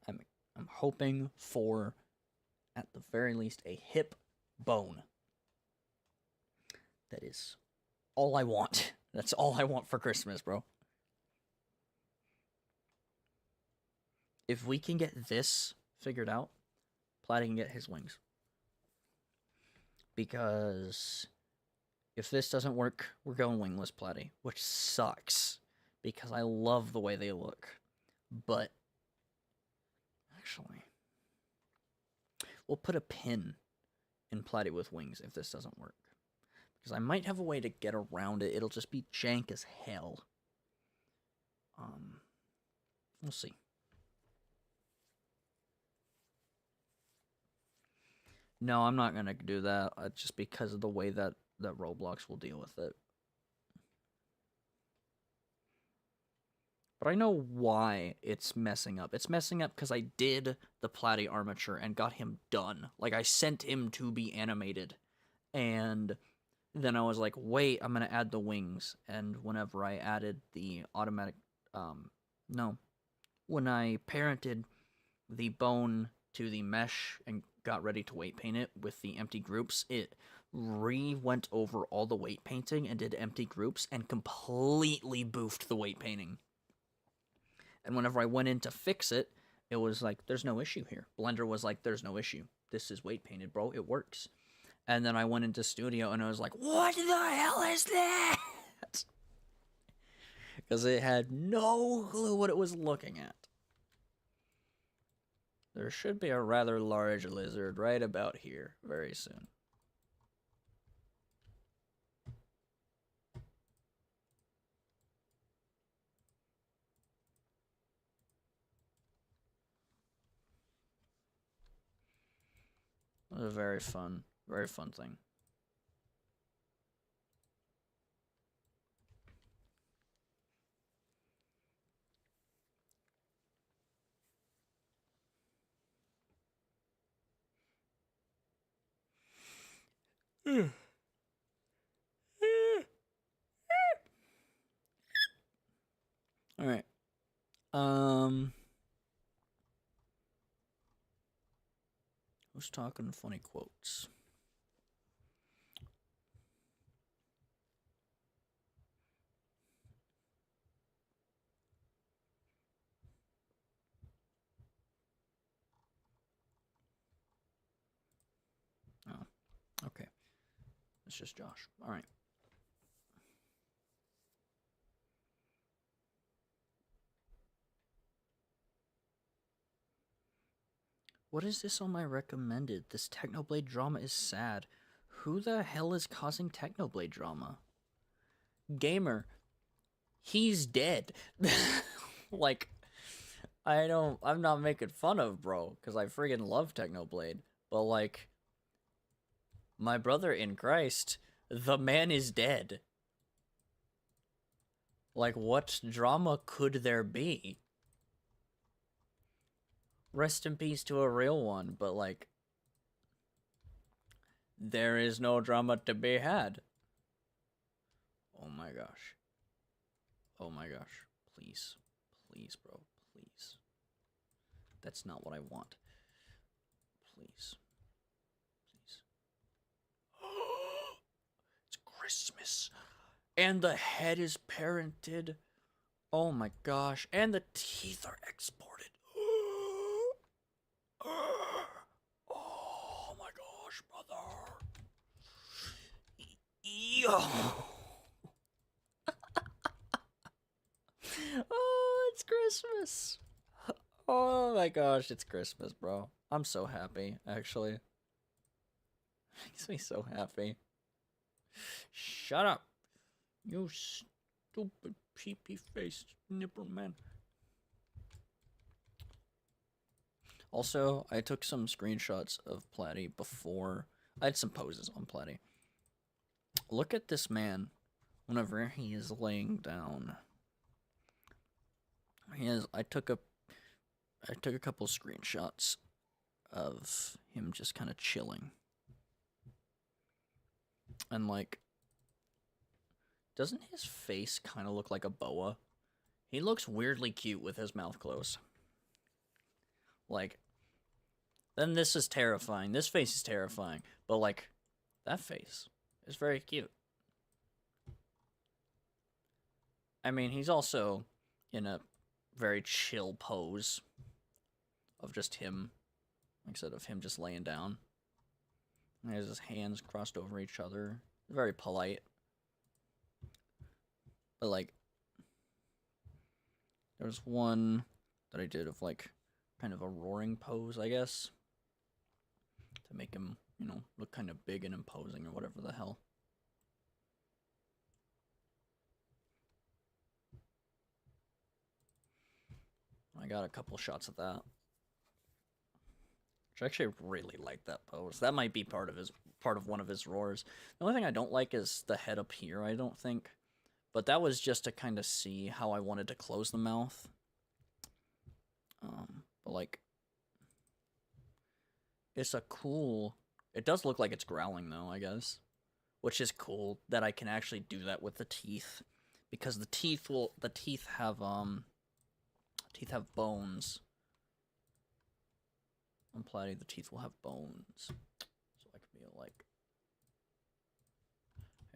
I'm hoping for, at the very least, a hip bone. That is all I want. That's all I want for Christmas, bro. If we can get this figured out, Platy can get his wings. Because if this doesn't work, we're going wingless Platy, which sucks. Because I love the way they look. But, actually, we'll put a pin in Platy with wings if this doesn't work. Because I might have a way to get around it. It'll just be jank as hell. We'll see. No, I'm not gonna do that, just because of the way that Roblox will deal with it. But I know why it's messing up. It's messing up because I did the Platy armature and got him done. Like, I sent him to be animated. And then I was like, wait, I'm gonna add the wings. And whenever I added the automatic, when I parented the bone to the mesh and got ready to weight paint it with the empty groups, it went over all the weight painting and did empty groups and completely boofed the weight painting. And whenever I went in to fix it, it was like, there's no issue here. Blender was like, there's no issue. This is weight painted, bro. It works. And then I went into Studio and I was like, what the hell is that? Because it had no clue what it was looking at. There should be a rather large lizard right about here very soon. It was a very fun thing. All right. Who's talking funny quotes? Oh, okay. It's just Josh. All right. What is this on my recommended? This Technoblade drama is sad. Who the hell is causing Technoblade drama? Gamer. He's dead. Like, I'm not making fun of bro, because I friggin' love Technoblade. But, like, My brother in Christ, the man is dead. Like, what drama could there be? Rest in peace to a real one, but like, there is no drama to be had. Oh my gosh. Oh my gosh. Please. Please, bro. Please. That's not what I want. Please. Please. It's Christmas. And the head is parented. Oh my gosh. And the teeth are exported. Oh my gosh, brother. Yo. Oh, it's Christmas. Oh my gosh, it's Christmas, bro. I'm so happy, actually. Makes me so happy. Shut up. You stupid pee-pee-faced nipper man. Also, I took some screenshots of Platy before. I had some poses on Platy. Look at this man whenever he is laying down. I took a couple screenshots of him just kind of chilling. And like, doesn't his face kind of look like a boa? He looks weirdly cute with his mouth closed. Like, then this is terrifying. This face is terrifying. But like, that face is very cute. I mean, he's also in a very chill pose of just him, like I said, of him just laying down. He has his hands crossed over each other. Very polite. But like, there was one that I did of like kind of a roaring pose, I guess, to make him, you know, look kind of big and imposing or whatever the hell. I got a couple shots of that. Which I actually really like that pose. That might be part of one of his roars. The only thing I don't like is the head up here, I don't think. But that was just to kind of see how I wanted to close the mouth. But like, it's a cool. It does look like it's growling though, I guess, which is cool that I can actually do that with the teeth, because the teeth have bones. On Platy, the teeth will have bones, so I can be like,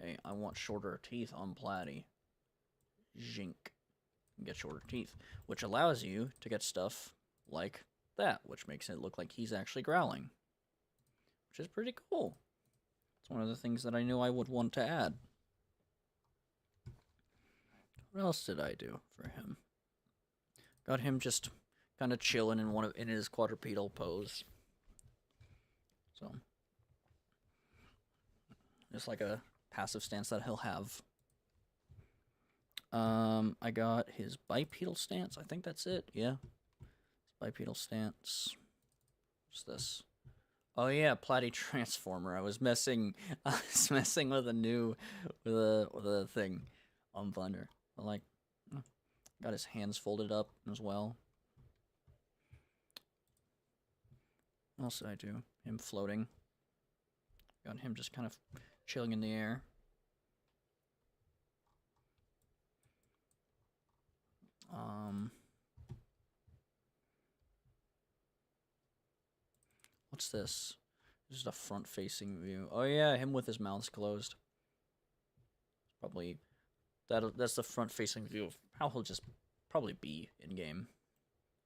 hey, I want shorter teeth on Platy. Zink. Get shorter teeth, which allows you to get stuff like that, which makes it look like he's actually growling, which is pretty cool. It's one of the things that I knew I would want to add. What else did I do for him? Got him just kind of chilling in his quadrupedal pose. So, just like a passive stance that he'll have. I got his bipedal stance. I think that's it. Yeah, bipedal stance. What's this? Oh yeah, Platy Transformer. I was messing with a thing on Blender. But like, got his hands folded up as well. What else did I do? Him floating. Got him just kind of chilling in the air. What's this? This is a front-facing view. Oh yeah, him with his mouth closed. Probably that's the front-facing view of how he'll just probably be in game.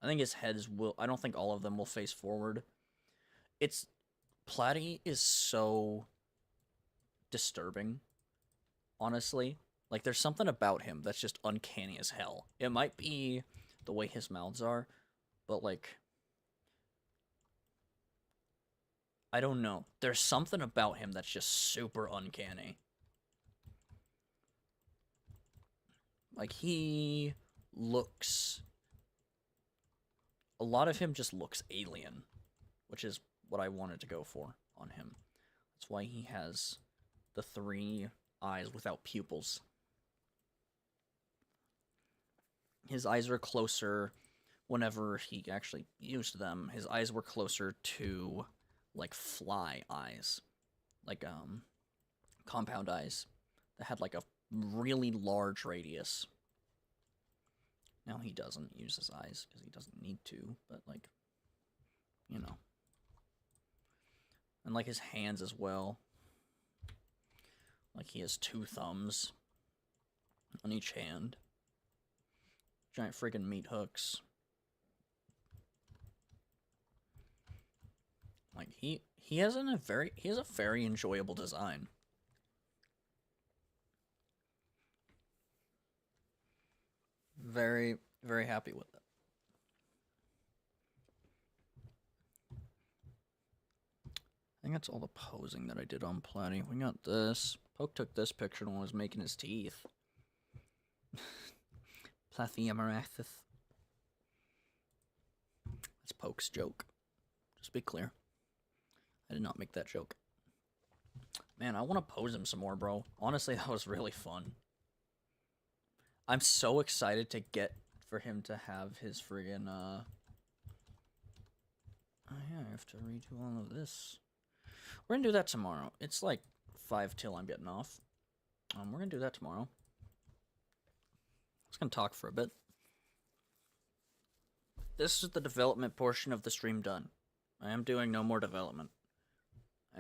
I think his heads will. I don't think all of them will face forward. Platy is so disturbing, honestly. Like, there's something about him that's just uncanny as hell. It might be the way his mouths are, but like, I don't know. There's something about him that's just super uncanny. Like, he looks... A lot of him just looks alien, which is what I wanted to go for on him. That's why he has the 3 eyes without pupils. His eyes are closer whenever he actually used them. His eyes were closer to like fly eyes, like compound eyes that had like a really large radius. Now he doesn't use his eyes because he doesn't need to, but like, you know. And like his hands as well. Like he has 2 thumbs on each hand. Giant freaking meat hooks. Like he has a very enjoyable design. Very, very happy with it. I think that's all the posing that I did on Platy. We got this. Poke took this picture when I was making his teeth. Plathyamarathis. That's Poke's joke. Just be clear. I did not make that joke. Man, I want to pose him some more, bro. Honestly, that was really fun. I'm so excited to get for him to have his friggin' Oh yeah, I have to redo all of this. We're gonna do that tomorrow. It's like 5 till I'm getting off. We're gonna do that tomorrow. I was gonna talk for a bit. This is the development portion of the stream done. I am doing no more development.